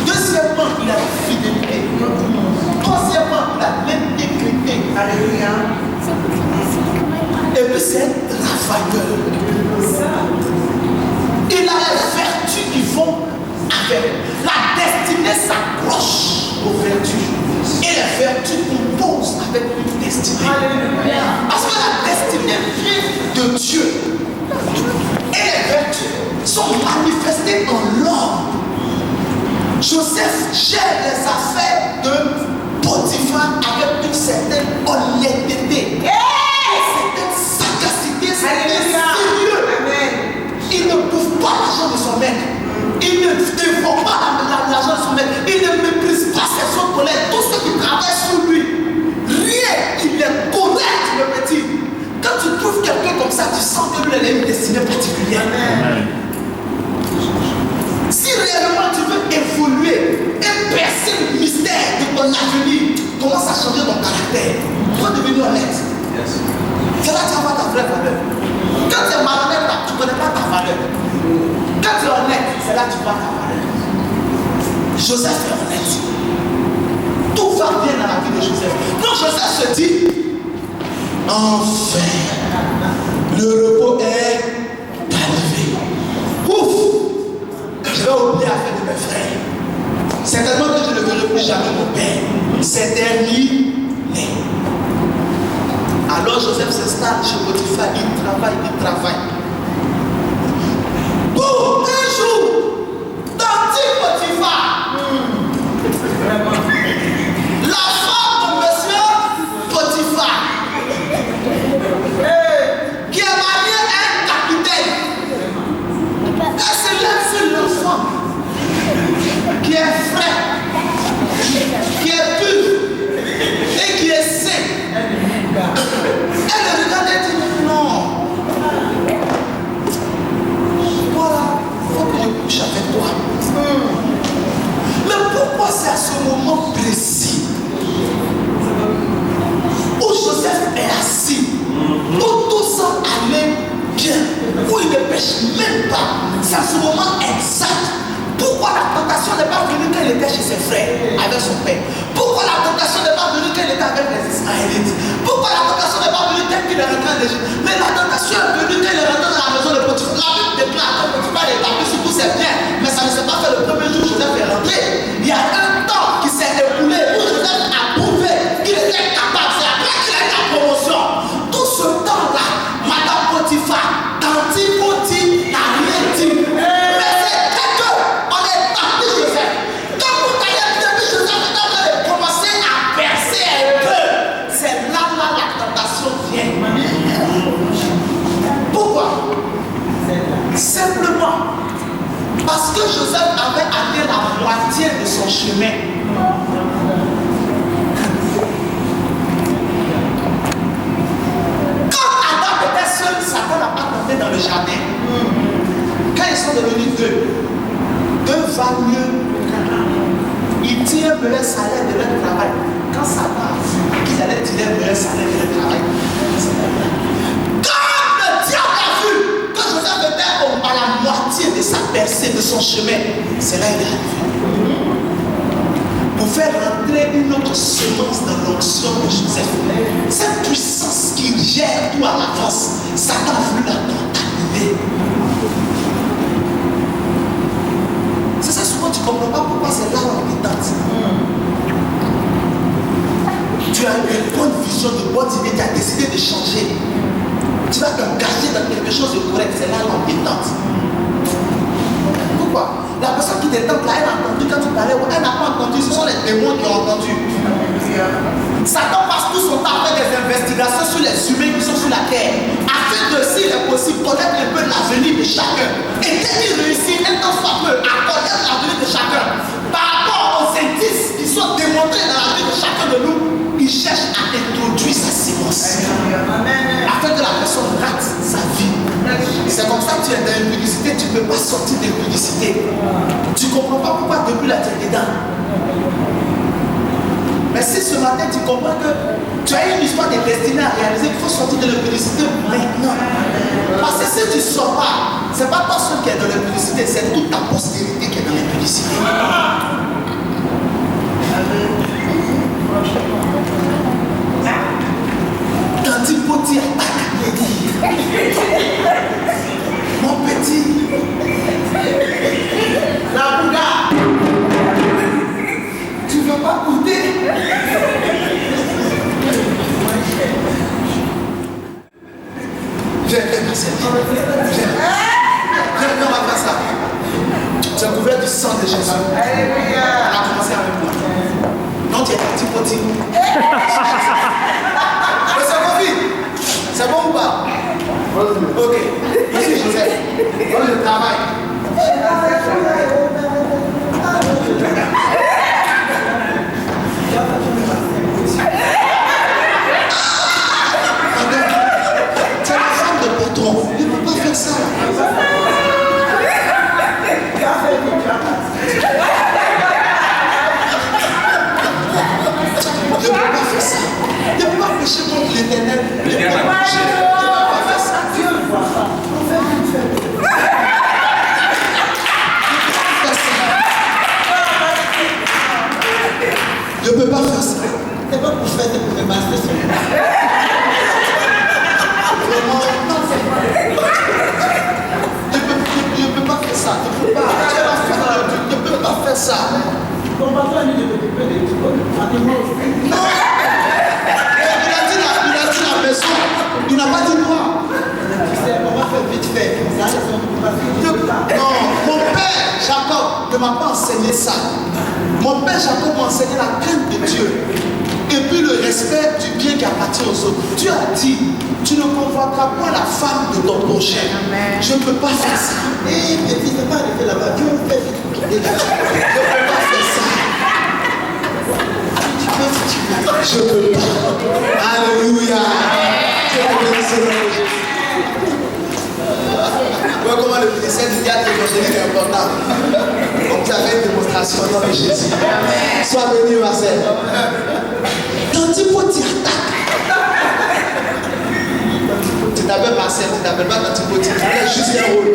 Deuxièmement, il a la fidélité. Troisièmement, il a l'intégrité. Alléluia. Et puis c'est un travailleur. Il a les vertus qui vont avec. La destinée s'accroche aux vertus. Et les vertus tu composes avec une destinée. Parce que la destinée vient de Dieu. Et les vertus sont manifestées dans l'homme. Joseph gère les affaires de Potiphar avec une certaine honnêteté, une certaine sagacité, certaine sérieux. Il ne bouffe pas l'argent de son maître. Il ne dévore pas l'argent de son maître. Il ne méprise pas ses autres collègues. Tous ceux qui travaillent sous lui. Rien. Il est correct, le petit. Quand tu trouves quelqu'un comme ça, tu sens que lui, il a une destinée particulière. Si réellement tu veux évoluer et percer le mystère de ton avenir, commence à changer ton caractère. Tu vas devenir honnête. C'est là que tu vas voir ta vraie valeur. Quand tu es malhonnête, tu ne connais pas ta valeur. Quand tu es honnête, c'est là que tu vois ta valeur. Joseph est honnête. Tout va bien dans la vie de Joseph. Donc Joseph se dit, enfin, le repos est arrivé. Ouf! Je vais oublier la fête de mes frères. Certainement que je ne verrai plus jamais mon père. C'est terminé. Alors Joseph s'installe chez Potiphar, il travaille. Boum, un jour, dans Potiphar, la femme de monsieur Potiphar, qui est mariée à un capitaine, elle se lève sur l'enfant, qui est frais, qui est pur et qui est sain. Elle le regarde et dit non. Voilà, il faut que je couche avec toi. Mais pourquoi c'est à ce moment précis où Joseph est assis, où tout semble aller bien, où il ne pêche même pas? C'est à ce moment exact. Pourquoi la tentation n'est pas venue quand il était chez ses frères avec son père? Pourquoi la tentation n'est pas venue quand il était avec les Israélites? Pourquoi la tentation n'est pas venue quand il est rentré en Égypte? Mais la tentation est venue quand il est rentré dans la maison de Potiphar. La Bible déclare que Potiphar est établi sur tous ses biens, mais ça ne s'est pas fait le premier jour où Joseph est rentré. Il y a un temps qui s'est écoulé où Joseph a prouvé qu'il était capable. C'est après qu'il a eu la promotion. Tout ce temps-là, Madame Potiphar, Tanti Poti n'a rien dit. Simplement parce que Joseph avait atteint la moitié de son chemin. Quand Adam était seul, Satan n'a pas tenté dans le jardin. Quand ils sont devenus deux valent mieux. Ils tirent leur salaire de leur travail. Quand Satan a vu qu'ils allaient tirer leur salaire de leur travail, à la moitié de sa percée, de son chemin, c'est là qu'il est arrivé. Pour faire rentrer une autre semence dans l'onction de Joseph. Cette puissance qui gère tout à l'avance, Satan a voulu la contaminer. C'est ça, souvent tu ne comprends pas pourquoi c'est là l'embêtante. Tu as une bonne vision, de bonne idée, tu as décidé de changer. Tu vas t'engager dans quelque chose de correct, c'est là l'embêtante. Pourquoi? La personne qui t'étend là, elle a entendu quand tu parlais, elle n'a pas entendu, ce sont les témoins qui ont entendu. Satan passe tout son temps à faire des investigations sur les humains qui sont sur la terre, afin de, s'il est possible, connaître un peu l'avenir de chacun. Et dès qu'il réussit, un temps soit peu, à connaître l'avenir de chacun, par rapport aux indices qui sont démontrés dans la vie de chacun de nous, il cherche à introduire sa sémence afin que la personne rate sa vie. C'est comme ça que tu es dans l'impudicité, tu ne peux pas sortir de l'impudicité. Tu ne comprends pas pourquoi depuis là tu es dedans. Mais si ce matin tu comprends que tu as une histoire de destinée à réaliser, il faut sortir de l'impudicité maintenant. Parce que si tu ne sors pas, ce n'est pas toi seul qui est dans l'impudicité, c'est toute ta postérité qui est dans l'impudicité. Quand il faut dire mon petit, la Bouddha, tu ne veux pas goûter? servir. Viens, on va faire ça. Tu es couvert du sang de Jésus. On a commencé avec moi. Non, tu es parti pour dire. Mais c'est bon, fille. C'est bon ou pas? Ok. Ici, Joseph. Moi, je travaille. Tu es la femme de patron. Tu ne peux pas faire ça. Je ne peux pas faire ça. Je ne peux pas pécher contre l'Éternel. Je ne peux pas pécher. Je ne peux pas faire ça. Dieu ne voit pas. Je ne peux pas faire ça. C'est pas pour faire des masses. Vraiment, non, c'est pas. Je ne peux pas faire ça. Je ne peux pas. Tu es la femme de Dieu. Je ne peux pas faire ça. Non. Il a dit la maison. Il n'a pas dit moi. On va faire vite fait. Non, mon père Jacob ne m'a pas enseigné ça. Mon père Jacob m'a enseigné la crainte de Dieu. Et puis le respect du bien qui appartient aux autres. Dieu a dit, tu ne convoiteras pas la femme de ton prochain. Je ne peux pas faire ça. Et puis il ne peut pas arriver là-bas. Dieu me fait vite. Je ne peux pas faire ça. Je ne peux pas. Alléluia. Dieu te bénisse au nom de Jésus. Voilà comment le ministère du théâtre évangélique est important. Donc tu avais une démonstration au nom de Jésus. Sois béni, ma sœur. Quand tu peux t'y attaquer. Tu t'appelles Marcel, tu ne t'appelles pas quand tu peux t'y attaquer. Tu juste un rôle.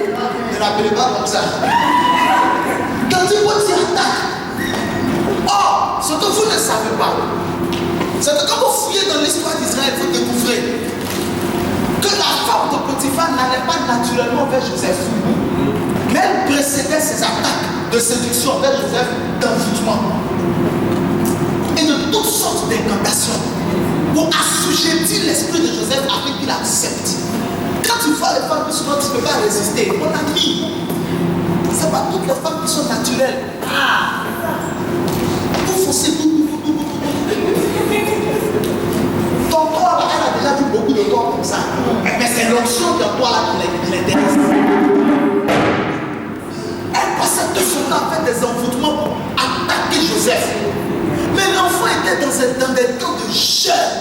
Ne l'appelez pas comme ça. Quand tu peux t'y attaquer. Oh, ce que vous ne savez pas, c'est que quand vous fouillez dans l'histoire d'Israël, vous découvrez que la femme de Potiphar n'allait pas naturellement vers Joseph. Mais elle précédait ses attaques de séduction vers Joseph d'envoûtement. Et de toutes sortes d'incantations pour assujettir l'esprit de Joseph afin qu'il accepte. Quand tu vois les femmes, souvent tu ne peux pas résister. Mon ami, ce n'est pas toutes les femmes qui sont naturelles. Vous foncez tout. Ton corps, elle a déjà vu beaucoup de corps comme ça. Mais c'est l'onction de toi là qui l'intéresse. Elle passait tout son temps à faire des envoûtements pour attaquer Joseph. Mais l'enfant était dans des temps de jeûne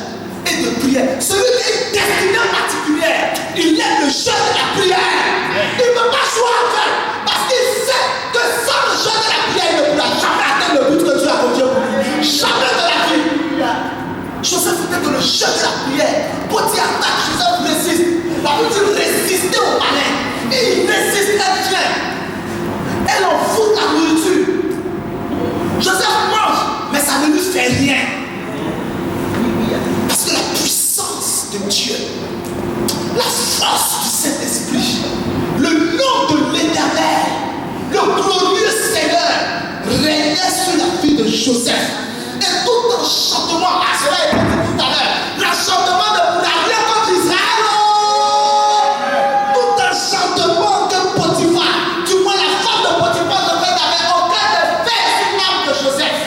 et de prière. Celui qui est destiné particulière, il aime le jeûne et la prière. Il ne peut pas jouer avec parce qu'il sait que sans le jeûne et la prière, il ne pourra jamais atteindre le but que Dieu a confié pour lui. Jamais de la vie. Joseph était dans le jeûne et la prière. Quand il attaque, Joseph résiste. La Bible résister au malin. Et il résiste bien. Elle en fout la nourriture. Joseph mange, mais ça ne lui fait rien. Parce que la puissance de Dieu, la force du Saint-Esprit, le nom de l'Éternel, le glorieux Seigneur, régnait sur la vie de Joseph. Et tout enchantement, cela est dit tout à l'heure, l'enchantement ne pourra rien contre Israël. Tout enchantement de Potiphar, du moins la femme de Potiphar n'avait aucun effet sur l'âme de Joseph.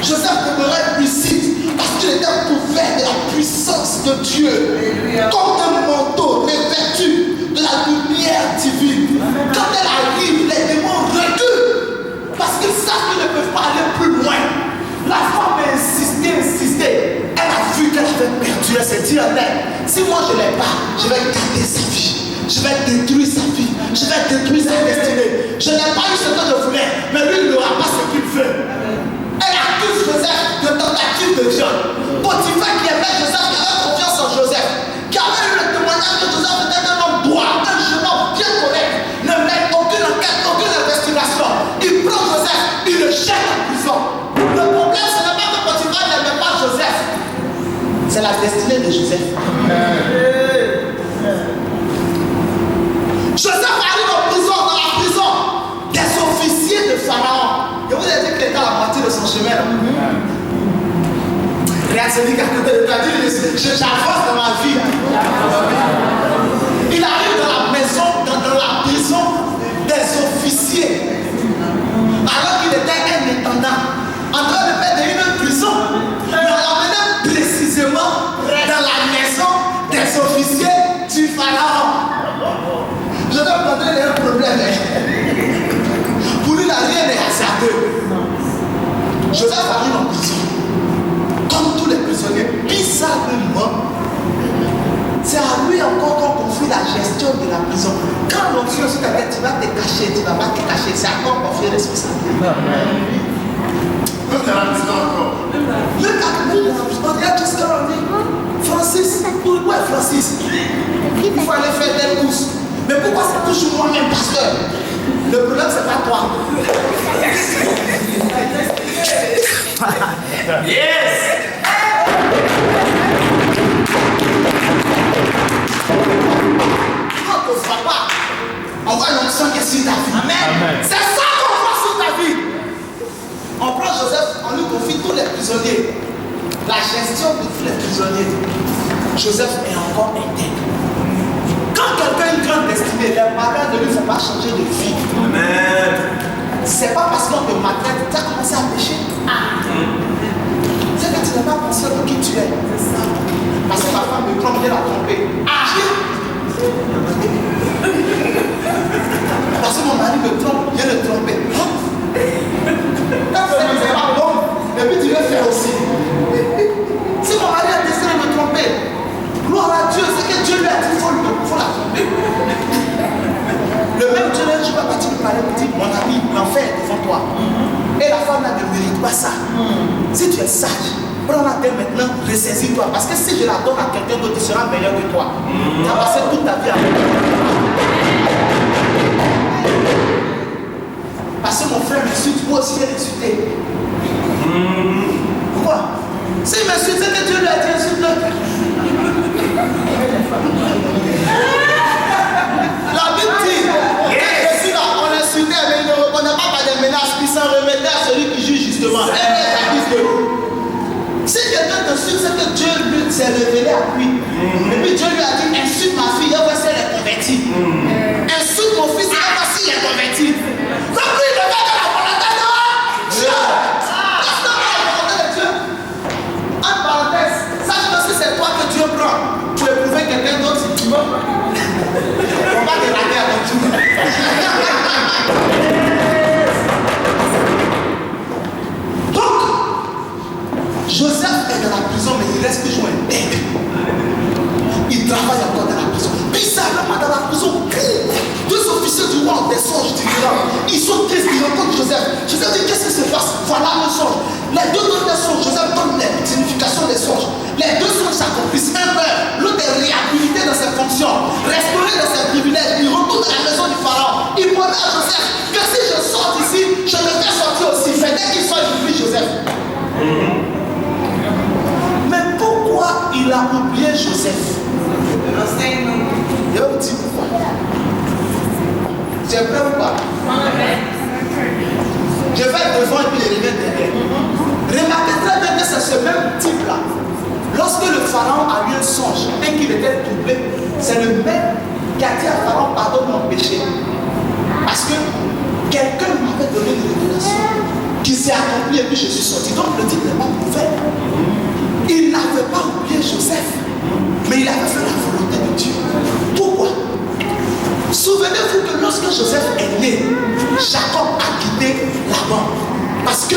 Joseph demeurait lucide parce qu'il était couvert de la puissance de Dieu, comme un manteau revêtu de la lumière divine. Quand elle arrive, les démons reculent parce qu'ils savent qu'ils ne peuvent pas aller plus loin. La femme a insisté. Elle a vu qu'elle avait perdu. Elle s'est dit en elle, si moi je ne l'ai pas, je vais garder sa vie. Je vais détruire sa vie. Je vais détruire sa destinée. Je n'ai pas eu ce que je voulais, mais lui il n'aura pas ce qu'il veut. Elle accuse Joseph de tentative de viol. Potiphar qui aimait Joseph, qui avait confiance en Joseph, qui avait eu le témoignage que Joseph était un homme droit, un jeune homme bien correct, ne met aucune enquête, aucune investigation. Il prend Joseph, il le jette en prison. Le problème, ce n'est pas que Potiphar n'aimait pas Joseph. C'est la destinée de Joseph. Joseph arrive en prison, dans la prison des officiers de Pharaon. Je vous ai dit qu'il était à la moitié de son chemin. Regarde celui qui a côté de toi, dis, j'avance dans ma vie. Il arrive commandant, en train de mettre dans une prison, le ramenait précisément dans la maison des officiers du pharaon. Je vais vous montrer un problème. Pour lui, il n'a rien de hasardeux. Joseph arrive en prison. Comme tous les prisonniers, bizarrement, c'est à lui encore qu'on confie la gestion de la prison. Quand l'on fait aussi ta tête, tu vas te cacher, tu ne vas pas te cacher. C'est encore confié responsabilité. Même dans la prison encore. Le cabinet, on dirait tout ce qu'on dit. Francis, où est Francis? Il faut aller faire des courses. Mais pourquoi c'est toujours moi-même, pasteur? Le problème, c'est pas toi. Yes! Quand on ne voit pas, on voit l'onction qui est sur ta vie. Amen. C'est ça qu'on voit sur ta vie. On prend Joseph, on lui confie tous les prisonniers. La gestion de tous les prisonniers. Joseph est encore intègre. Quand quelqu'un a une grande destinée, les malheurs ne lui font pas changer de vie. Amen. C'est pas parce qu'on te maltraite, tu as commencé à pécher. C'est que tu n'as pas pensé de qui tu es. Parce que ma femme me trompe, vient la tromper. Parce que mon mari me trompe, vient le tromper. C'est pas bon. Et puis tu veux faire aussi. Si mon mari a décidé de me tromper, gloire à Dieu, c'est que Dieu lui a dit, il faut la tromper. Le même Dieu, je ne vais pas te parler pour dire, mon ami, l'enfer est devant toi. Et la femme là ne mérite pas ça. Si tu es sage, prends-la dès maintenant, ressaisis-toi. Parce que si je la donne à quelqu'un d'autre, il sera meilleur que toi. Tu as passé toute ta vie avec toi. Parce que mon frère m'insulte, moi aussi j'ai insulté. Pourquoi? S'il m'insulte, c'est que Dieu lui a dit insulte-le. La Bible dit, Jésus là, on insultait, mais il ne répondait pas par des menaces, il s'en remettait à celui qui juge justement. Si quelqu'un t'insulte, c'est que Dieu lui s'est révélé à lui. Et puis Dieu lui a dit, insulte ma fille, elle va si elle est convertie. Insulte mon fils, elle va si elle est convertie. Donc lui, il devait de la volonté de Dieu. Laisse-le la volonté de Dieu. En parenthèse, sache que si c'est toi que Dieu prend pour éprouver quelqu'un d'autre, tu vas. On va te rater avec tout. Donc, Joseph est dans la prison, mais il reste toujours intègre. Il travaille encore dans la prison. Bizarrement, dans la prison, deux officiers du roi des songes différents. Ils sont tristes, ils rencontrent Joseph. Joseph dit, qu'est-ce qui se passe? Voilà le songe. Les deux donnent des songes. Joseph donne les significations des songes. Les deux songes s'accomplissent. Un meurt, l'autre est réhabilité dans ses fonctions, restauré dans ses privilèges. Il retourne à la maison du pharaon. Il promet à Joseph que si je sors d'ici, je le fais sortir aussi. Mais dès qu'il sort, il oublie Joseph. Mais pourquoi il a oublié Joseph? Je vais vous dire pourquoi. Tu es prêt ou pas? Je vais devant et puis je reviens derrière. Remarquez très bien que c'est ce même type-là. Lorsque le pharaon a eu un songe et qu'il était troublé, c'est le même qui a dit à Pharaon, pardonne mon péché. Parce que quelqu'un m'avait donné une révélation qui s'est accomplie et puis je suis sorti. Donc le type n'est pas mauvais. Il n'avait pas oublié Joseph, mais il avait fait la volonté de Dieu. Pourquoi? Souvenez-vous que lorsque Joseph est né, Jacob a quitté Laban. Parce que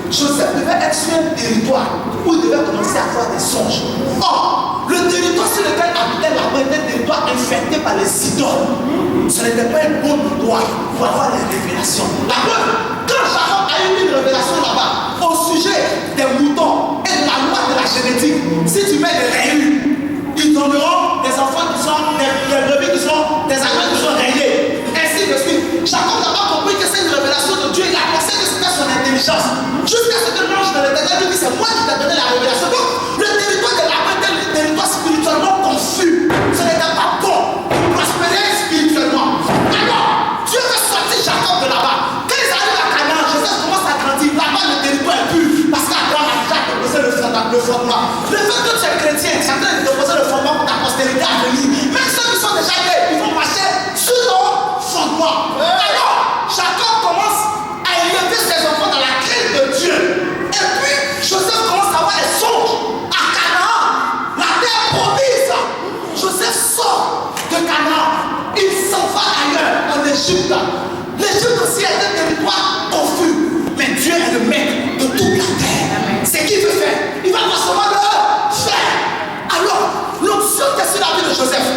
Joseph devait être sur un territoire où il devait commencer à faire des songes. Or, le territoire sur lequel habitait Laban était un territoire infecté par les idoles. Ce n'était pas un bon endroit pour avoir les révélations. La preuve, quand Jacob a eu une révélation là-bas au sujet des moutons et de la loi de la génétique, si tu mets des rayures, ils donneront des enfants qui sont des brebis qui sont des animaux qui sont rayés. Ainsi de suite. Jacob n'a pas compris que c'est une révélation de Dieu. Il a pensé que c'était son intelligence. Jusqu'à ce que l'ange de l'Éternel lui dit, c'est moi qui t'ai donné la révélation. Donc, le territoire de la main était un territoire spirituellement confus. Ce n'était pas bon pour prospérer spirituellement. Alors, Dieu veut sortir Jacob de là-bas. Quand ils arrivent à Canaan, Joseph commence à grandir. Là-bas, le territoire est pur. Parce qu'Abraham a déjà déposé le fondement. Le fait que tu es chrétien, c'est en train de déposer le fondement pour ta postérité à venir. Même ceux qui sont déjà nés, ils vont marcher sur ton fondement. Alors, Jacob commence à élever ses enfants dans la crainte de Dieu. Et puis, Joseph commence à avoir les songes à Canaan, la terre promise. Joseph sort de Canaan, il s'en va ailleurs, en Égypte. L'Égypte aussi est un territoire confus, mais Dieu est le maître de toute la terre. C'est qui veut faire, il va pas seulement le faire. Alors, l'onction qui est sur la vie de Joseph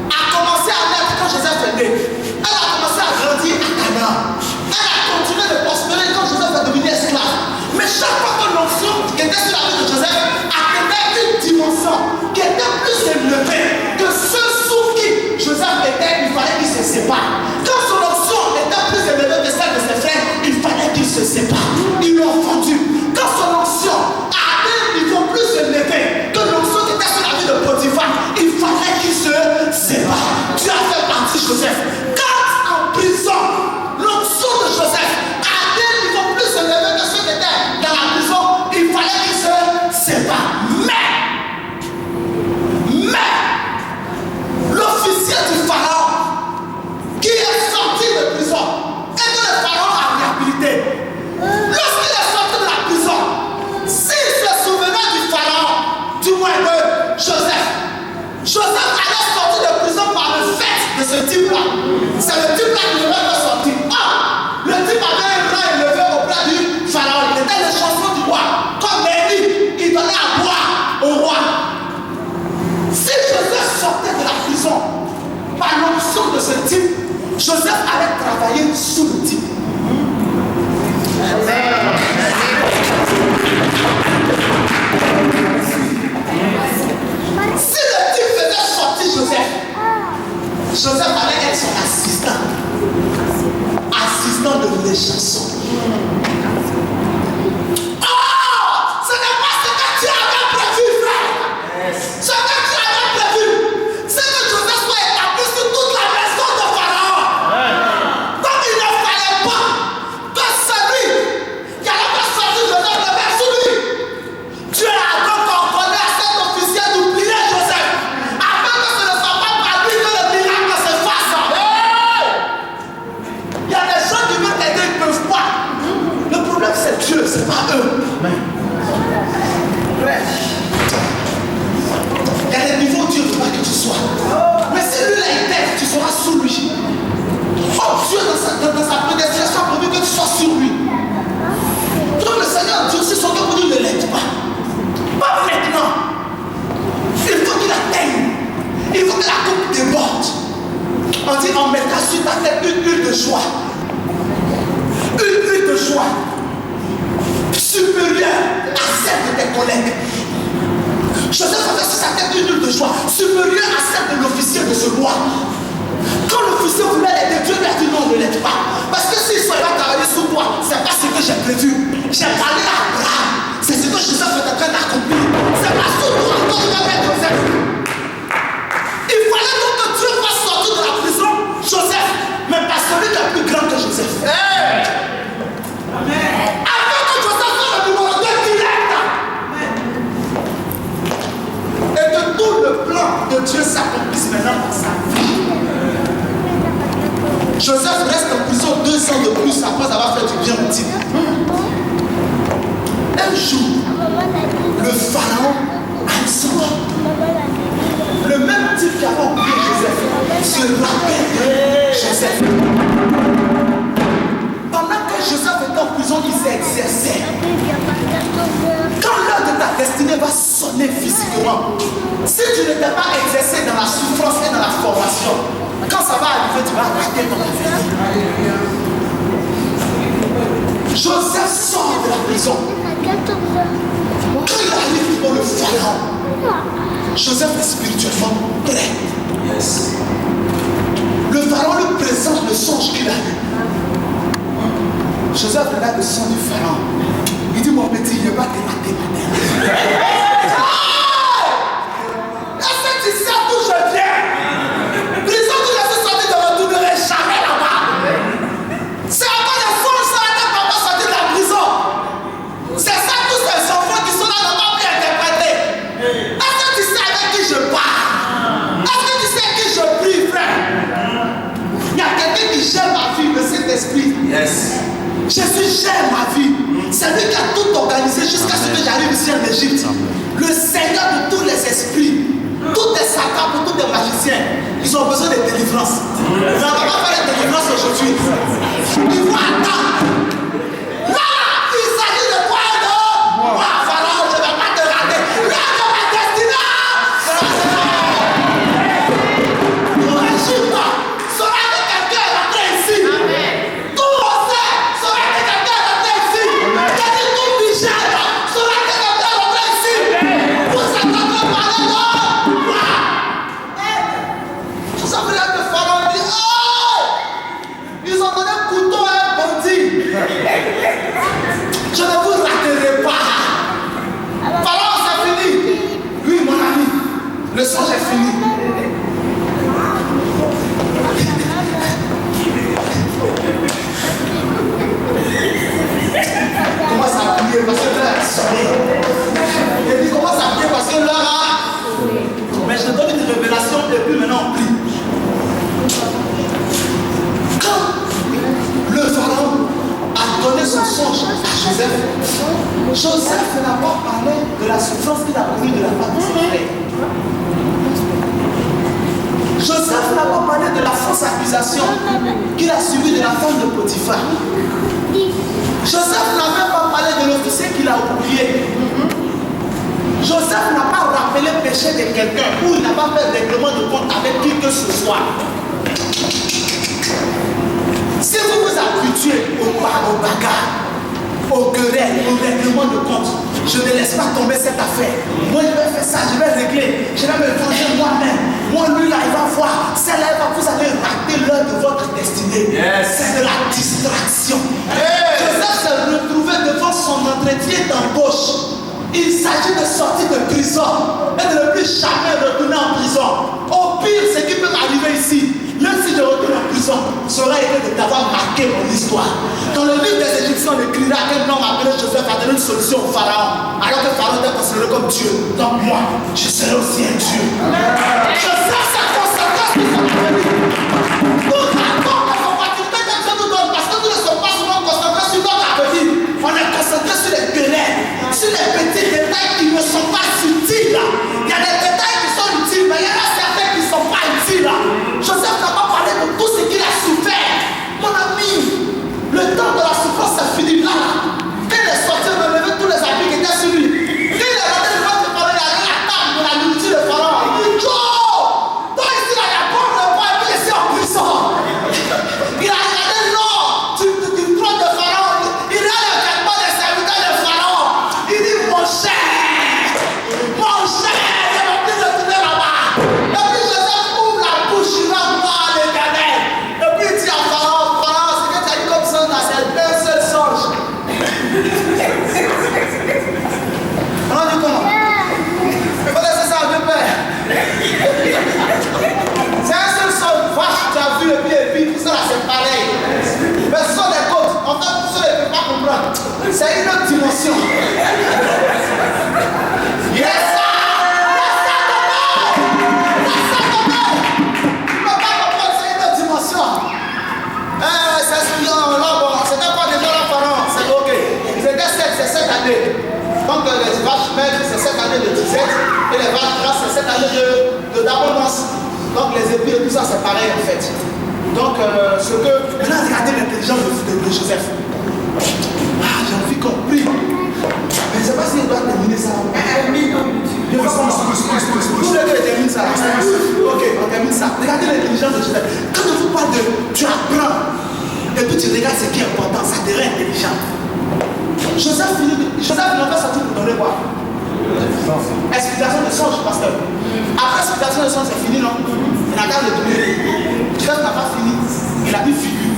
a commencé à naître quand Joseph est né. Elle a commencé à grandir à Canaan. Elle a continué de prospérer quand Joseph est devenu esclave. Mais chaque fois que l'onction qui était sur la vie de Joseph atteignait une dimension qui était plus élevée que ceux sous qui Joseph était, il fallait qu'il se sépare. Quand son onction était plus élevée que celle de ses frères, il fallait qu'il se sépare. Ils l'ont vendu. Quand son onction a atteint un niveau plus élevé que l'onction qui était sur la vie de Potiphar, il fallait qu'il se sépare. Dieu a fait partie Joseph. Quand en prison, l'onction de Joseph a atteint un niveau plus élevé que ceux qui étaient dans la prison, il fallait qu'il se sépare. Mais l'officier du pharaon qui est sorti de prison et que le pharaon a réhabilité, lorsqu'il est sorti de la prison, s'il se souvenait du pharaon, du moins de Joseph allait sortir de prison par le fait de ce type-là. C'est le type-là qui devait pas sortir. Le type avait un bras élevé auprès du pharaon. Il était le chanson du roi. Comme Élie, il donnait à boire au roi. Si Joseph sortait de la prison par l'onction de ce type, Joseph allait travailler sous le type. Si le type faisait sortir Joseph allait être son assistant. Assistant de les chansons. Ce n'est pas ce que tu avais prévu, frère. Ce que tu avais prévu, c'est que Joseph soit établi sur toute la maison de Pharaon. Donc il ne fallait pas que celui qui allait faire sortir Joseph le mette sous lui. Dieu a donc ordonné à cet officier d'oublier Joseph, afin que ce ne soit pas par lui que le miracle se fasse. Il y a des gens qui veulent t'aider, ils ne peuvent pas. Le problème c'est Dieu, c'est pas eux. Il y a des niveaux où Dieu ne veut pas que tu sois. Mais si lui l'a été, tu seras sous lui. Oh, Dieu dans sa prédestination a prévu que tu sois sur lui. Donc le Seigneur Dieu aussi son cœur pour lui ne l'aide pas. Pas maintenant. Il faut qu'il atteigne. Il faut que la coupe déborde. On dit on mettra sur ta tête une huile de joie. Une huile de joie supérieure à celle de tes collègues. Joseph avait sur sa tête une huile de joie supérieure à celle de l'officier de ce roi. Quand l'officier voulait l'aider, Dieu lui a dit non, ne l'aide pas. Parce que s'il soit là travailler sur toi, c'est pas ce que j'ai prévu. J'ai parlé à Abraham. C'est ce que Joseph est en train d'accomplir. C'est pas sur toi que je vais mettre Joseph. Il fallait donc que Dieu fasse sortir de la prison Joseph, mais pas celui qui est plus grand que Joseph. Amen. Avant que Joseph soit le numéro 2 direct. Et que tout le plan de Dieu s'accomplisse maintenant dans sa vie. Joseph reste en prison 2 ans de plus après avoir fait du bien au type. Un jour, le pharaon a un songe. Le même type qui avait oublié Joseph se rappelle de Joseph. Pendant que Joseph était en prison, il s'est exercé. Quand l'heure de ta destinée va sonner physiquement, si tu ne t'es pas exercé dans la souffrance et dans la formation, quand ça va arriver, tu vas rater ton avenir. Joseph sort de la prison. Quand il arrive devant le pharaon, Joseph est spirituellement prêt. Yes. Le pharaon lui présente le songe qu'il a eu. Joseph regarde le son du pharaon. Il dit mon petit, il ne va pas te rater ma mère. Est-ce que tu sais d'où je viens? Prison que je suis sorti de retournerai jamais là-bas. C'est encore des songes ça n'attend pas sortir de la prison. C'est ça tous ces enfants qui sont là n'ont pas pu interpréter. Est-ce que tu sais avec qui je parle? Est-ce que tu sais avec qui je prie, frère? Il y a quelqu'un qui gère ma vie, le Saint-Esprit. Yes. Jésus gère ma vie. C'est lui qui a d'Égypte. Le Seigneur de tous les esprits, tous les sacres, tous les magiciens, ils ont besoin de délivrance. Nous n'avons pas fait la délivrance aujourd'hui. Ils vont attendre. Là, il s'agit de quoi, non? Moi, Pharaon, je ne vais pas te rater. Regarde ma destinée. Rassure-toi. Sauras que quelqu'un est rentré ici. Tout on sait. Sauras que quelqu'un est rentré ici. J'ai dit tout Michel. Sauras que quelqu'un est rentré ici. Vous êtes en train de parler, non? Tout ça veut dire que Pharaon dit, oh! Ils ont donné un couteau à un bandit. Je ne vous raterai pas. Pharaon, c'est fini. Oui, mon ami, le songe est fini. Commence à prier parce que l'heure a sonné. Il dit commence à prier parce que l'heure a. Mais je te donne une révélation et puis maintenant on prie. Quand le pharaon a donné son songe à Joseph, Joseph n'a pas parlé de la souffrance qu'il a connue de la part de ses frères. Joseph n'a pas parlé de la fausse accusation qu'il a subie de la femme de Potiphar. Joseph n'a même pas parlé de l'officier qu'il a oublié. Joseph n'a pas rappelé le péché de quelqu'un ou il n'a pas fait règlement de compte avec qui que ce soit. Si vous vous habituez aux bagarres, aux querelles, au règlement de compte, je ne laisse pas tomber cette affaire. Moi, je vais faire ça, je vais régler, je vais me venger moi-même. Moi, lui, là, il va voir. Celle-là, vous allez rater l'heure de votre destinée. Yes. C'est de la distraction. Joseph s'est retrouvé devant son entretien d'embauche. Il s'agit de sortir de prison et de ne plus jamais retourner en prison. Au pire, ce qui peut m'arriver ici, même si je retourne en prison, ça aurait été d'avoir marqué mon histoire. Dans le livre des Égyptiens, on écrira qu'un homme appelé Joseph a donné une solution au Pharaon, alors que Pharaon était considéré comme Dieu. Donc moi, je serai aussi un Dieu. Joseph s'est concentré sur sa famille. Tout attend les opportunités que Dieu nous donne, parce que nous ne sommes pas souvent concentrés sur notre avenir. On est concentré sur les querelles, sur les petits détails qui ne sont pas utiles. Il y a des détails qui sont utiles, mais il y en a certains qui ne sont pas utiles. Joseph n'a pas parlé de tout ce qu'il a souffert. Mon ami, le temps de la souffrance est fini là. Quand il est sorti, on a levé tous les habits qui étaient sur lui. Quand il est rentré devant le pharaon, il a mis la table de la nourriture de pharaon. Il dit, Joe, toi ici là, il y a pas de bois et puis ici en prison. Il a regardé, non, tu trône de pharaon. Il a le vêtement des serviteurs de pharaon. Il dit, mon cher, je ne vais plus retourner là-bas. Et puis Joseph ouvre la bouche, il va voir l'Éternel. Et puis il dit à Pharaon, ce que tu as dit comme ça, c'est un seul songe. On dit comment? Il faut laisser ça à deux pères. C'est un seul songe. Vache, tu as vu, et puis tout ça là, c'est pareil. Mais ce sont des côtes. En fait, tout ça, ne peut pas comprendre. C'est une autre dimension. Yes! Donc les vaches maigres c'est cette année de disette et les vaches grasses c'est cette année d'abondance. Donc les épis et tout ça c'est pareil en fait. Donc maintenant regardez l'intelligence de Joseph. Ah, j'ai envie qu'on prie. Mais je ne sais pas s'il doit terminer ça. Vous voulez que je termine ça? Ok, on termine ça. Regardez l'intelligence de Joseph. Quand on vous parle de tu apprends et puis tu regardes ce qui est important, ça te rend intelligent. Joseph n'a pas sorti pour donner quoi? Explication de songe, pasteur. Après explication de songe, c'est fini, non? Il n'a qu'à le donner. Joseph n'a pas fini. Il a mis figure.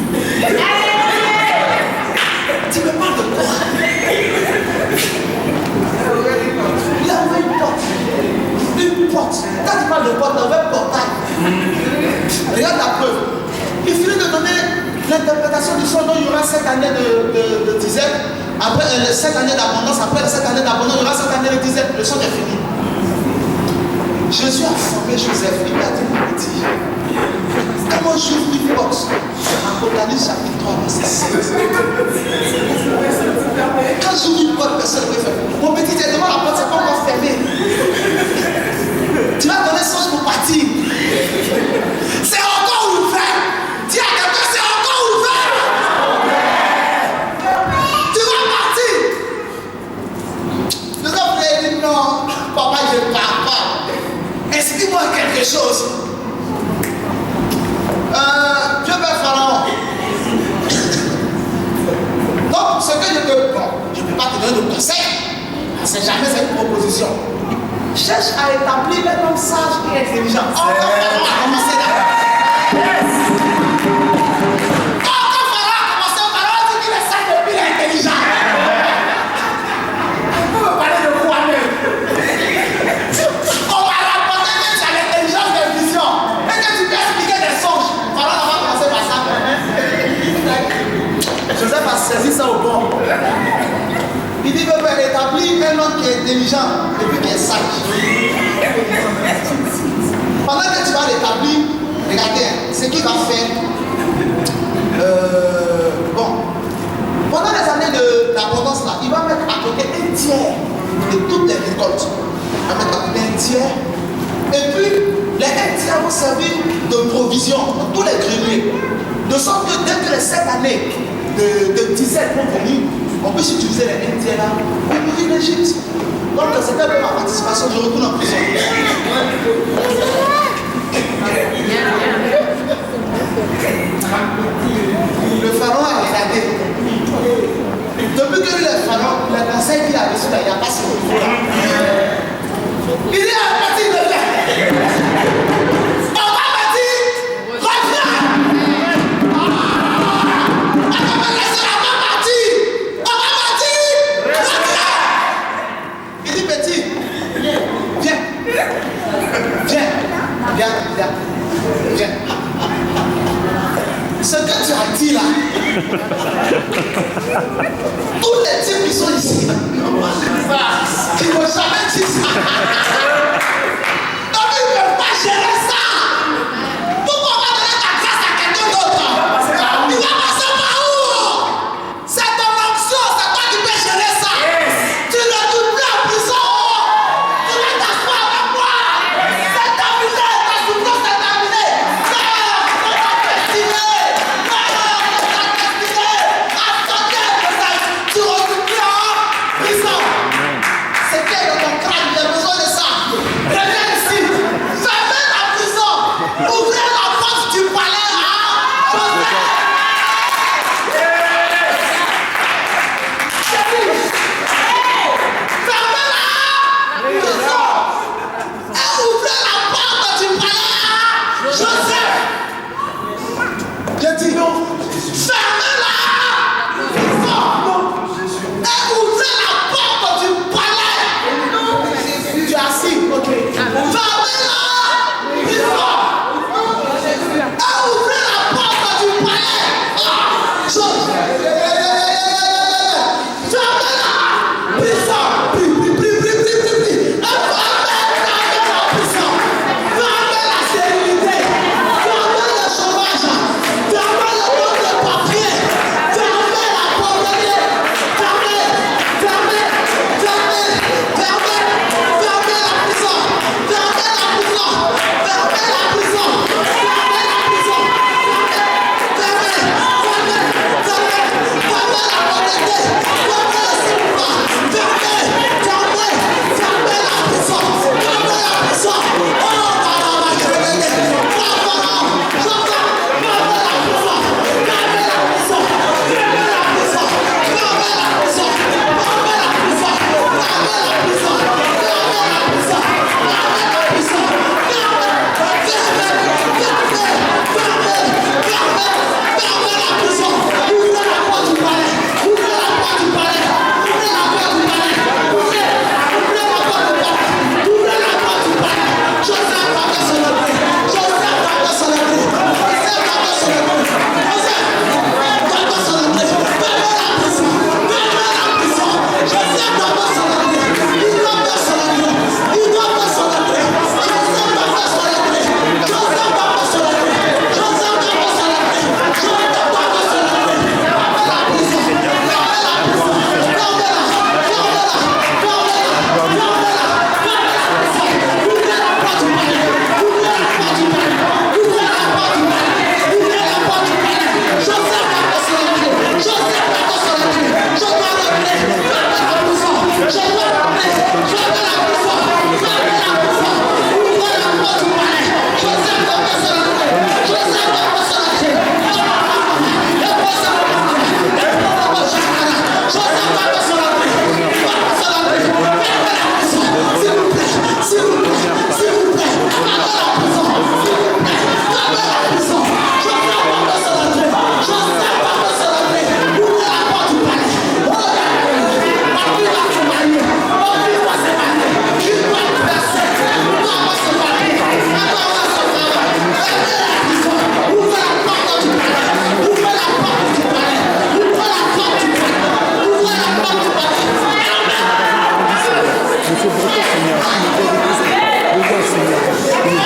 Tu me parles de quoi? Il a ouvert une porte. Une porte. Quand tu parles de porte, il a ouvert un portail. Regarde la preuve. Il finit de donner l'interprétation du son dont il y aura 7 années de disette. Après 7 années d'abondance, après 7 années d'abondance, il y aura 7 années de disette. Le son est fini. Jésus a formé Joseph. Il a dit petit. Comment j'ouvre une porte? Apocalypse chapitre 3, verset 6. Quand j'ouvre une porte, personne ne peut faire. Mon petit, tu es devant la porte, c'est pas encore fermé. Tu vas donner songe pour partir. C'est encore ouvert. Dis à quelqu'un, c'est encore ouvert. Tu vas partir. Le gars dit non, papa, je ne pars pas. Explique-moi quelque chose. Dieu Père Pharaon. Donc, ce que je peux. Bon, je ne peux pas te donner de conseils. C'est jamais cette proposition. Cherche à établir un homme sage et intelligent. Encore Pharaon a commencé là. Encore Pharaon a commencé. Pharaon dit qu'il est sage et puis il est intelligent. Vous me parlez de quoi même? On va rapporter que tu as l'intelligence des visions et que tu peux expliquer des songes. Pharaon va commencer par ça. Joseph a saisi ça au bon. Il dit que Père établit un homme qui est intelligent et puis qui est sage. Pendant que tu vas l'établir, regardez ce qu'il va faire. Bon, pendant les années d'abondance là, il va mettre à côté un tiers de toutes les récoltes. Il va mettre à côté un tiers. Et puis, les un tiers vont servir de provision dans tous les greniers. De sorte que dès que les 7 années de disette vont venir, on peut utiliser les un tiers là pour nourrir l'Égypte. Donc, c'était un peu ma participation, je retourne en prison. Le pharaon a regardé. Depuis que le pharaon, le conseil qu'il a reçu là, il n'y a pas ce niveau là. Il est à partir de là. On va me dire, reviens. On va me laisser la main partir. On va me dire, reviens. Il dit, petit, viens. Viens. Viens. Viens. Ce que tu as dit là, tous les types qui sont ici, qui ne vont jamais dire ça. Donc ils ne peuvent pas gérer ça. Pourquoi on va donner ta grâce à quelqu'un d'autre? Il va passer par où? C'est ton onction, c'est toi qui peux gérer ça. Tu ne doutes plus en prison. Tu vas t'asseoir avec moi. C'est terminé, ta souffrance est terminée. Tu ne retrouves plus en prison. C'est clair dans ton crâne.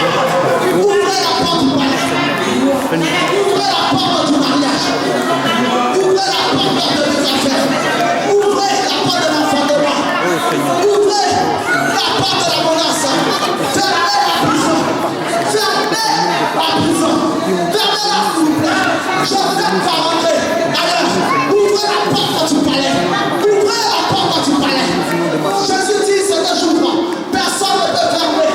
Ouvrez la porte du palais. Ouvrez la porte du mariage. Ouvrez la porte de vos affaires. Ouvrez la porte de l'enfantement. Ouvrez la porte de la menace. Fermez la prison. Fermez la prison. Fermez-la, s'il vous plaît. Je ne vais pas rentrer. Alors, ouvrez la porte du palais. Ouvrez la porte du palais. Jésus dit, c'est le jour. Personne ne peut fermer.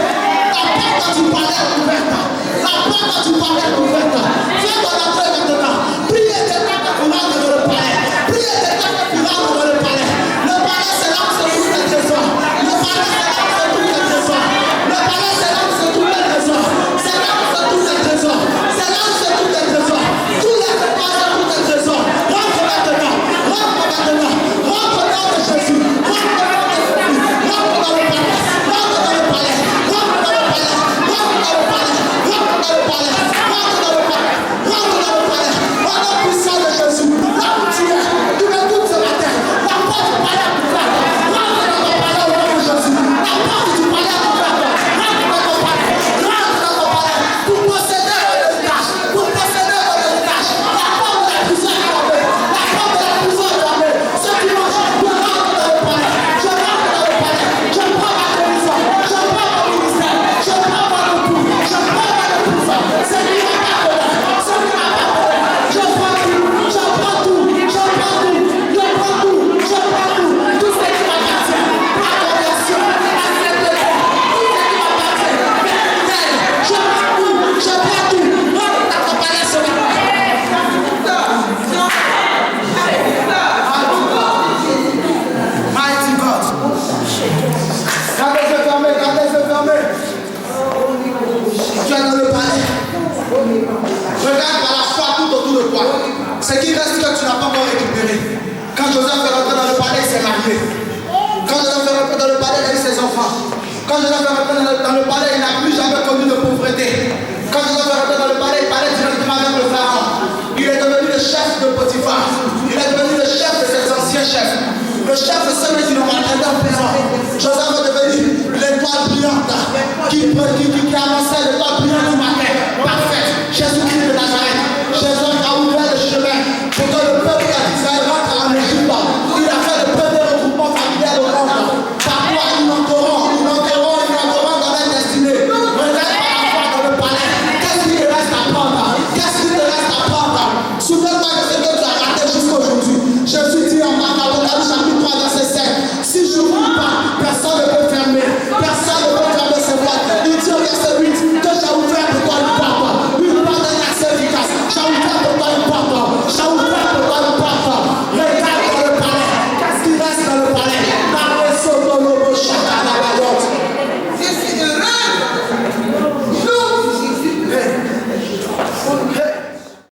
La porte du palais est ouverte. La porte du palais est ouverte. Viens dans l'entrée maintenant. Priez des temps que tu rentres dans le palais. Priez des temps que tu rentres dans le palais. Le palais, c'est là où se trouvent les trésors. Le palais, c'est là où se trouvent les trésors. Le palais, c'est là où se trouvent les trésors. C'est là où se trouvent les trésors. C'est là où se trouvent les trésors. Tous les trésors se trouvent les trésors. Rentre maintenant. Rentre maintenant. Rentre au nom de Jésus. Rentre au nom de Jésus. Rentre dans le palais. Rentre dans le palais. Rentre dans le palais. Rentre dans le palais. Rentre dans le palais. Rentre dans le palais. Rentre dans le palais. Au nom puissant de Jésus. Là où tu es, tu m'écoutes ce matin. La porte du palais est ouverte. Rentre dans ton palais au nom de Jésus. La porte du palais est ouverte. Rentre dans ton palais. Rentre dans ton palais. Pour posséder l'héritage. Pour posséder l'héritage. La porte de la prison est fermée. La porte de la prison est fermée. Ce dimanche, je rentre dans le palais. Je rentre dans le palais. Je prends ma guérison. Je prends mon ministère. Je prends mon époux. Je prends mon épouse. C'est lui qui m'a pardonné. C'est lui qui m'a pardonné. Je prends tout. Je prends tout. Je prends tout. Je prends tout. Je prends tout. Tout ce qui m'appartient. Ma conversion. Ma sainteté. Tout ce qui m'appartient. Je prends tout. Je prends tout. Rentre dans ton palais ce matin. Mighty God. Gardez les yeux fermés, gardez les yeux fermés. Tu es dans le palais. Regarde par la foi tout autour de toi. Ce qui reste que tu n'as pas encore récupéré. Quand Joseph est rentré dans le palais, il s'est marié. Quand Joseph est rentré dans le palais, il a eu ses enfants. Quand Joseph est rentré dans le palais, il n'a plus jamais connu de pauvreté. Quand Joseph est rentré dans le palais, il parlait directement avec le pharaon. Il est devenu le chef de Potiphar. Il est devenu le chef de ses anciens chefs. Le chef de celui qui nous maltraitait en prison. Joseph est devenu l'étoile brillante qui avançait l'étoile brillante du matin. Parfait. Jésus-Christ de Nazareth. Jésus a ouvert le chemin pour que le peuple d'Israël rentre en Égypte. Il a fait le premier regroupement familial au monde. Par quoi ils l'enterront dans leur destinée. Regarde par la foi dans le palais. Qu'est-ce qu'il te reste à prendre? Qu'est-ce qu'il te reste à prendre? Souviens-toi de ce que tu as raté jusqu'aujourd'hui. Jésus dit en Apocalypse chapitre 3 verset 7. Si je ne vous pas, personne ne peut faire.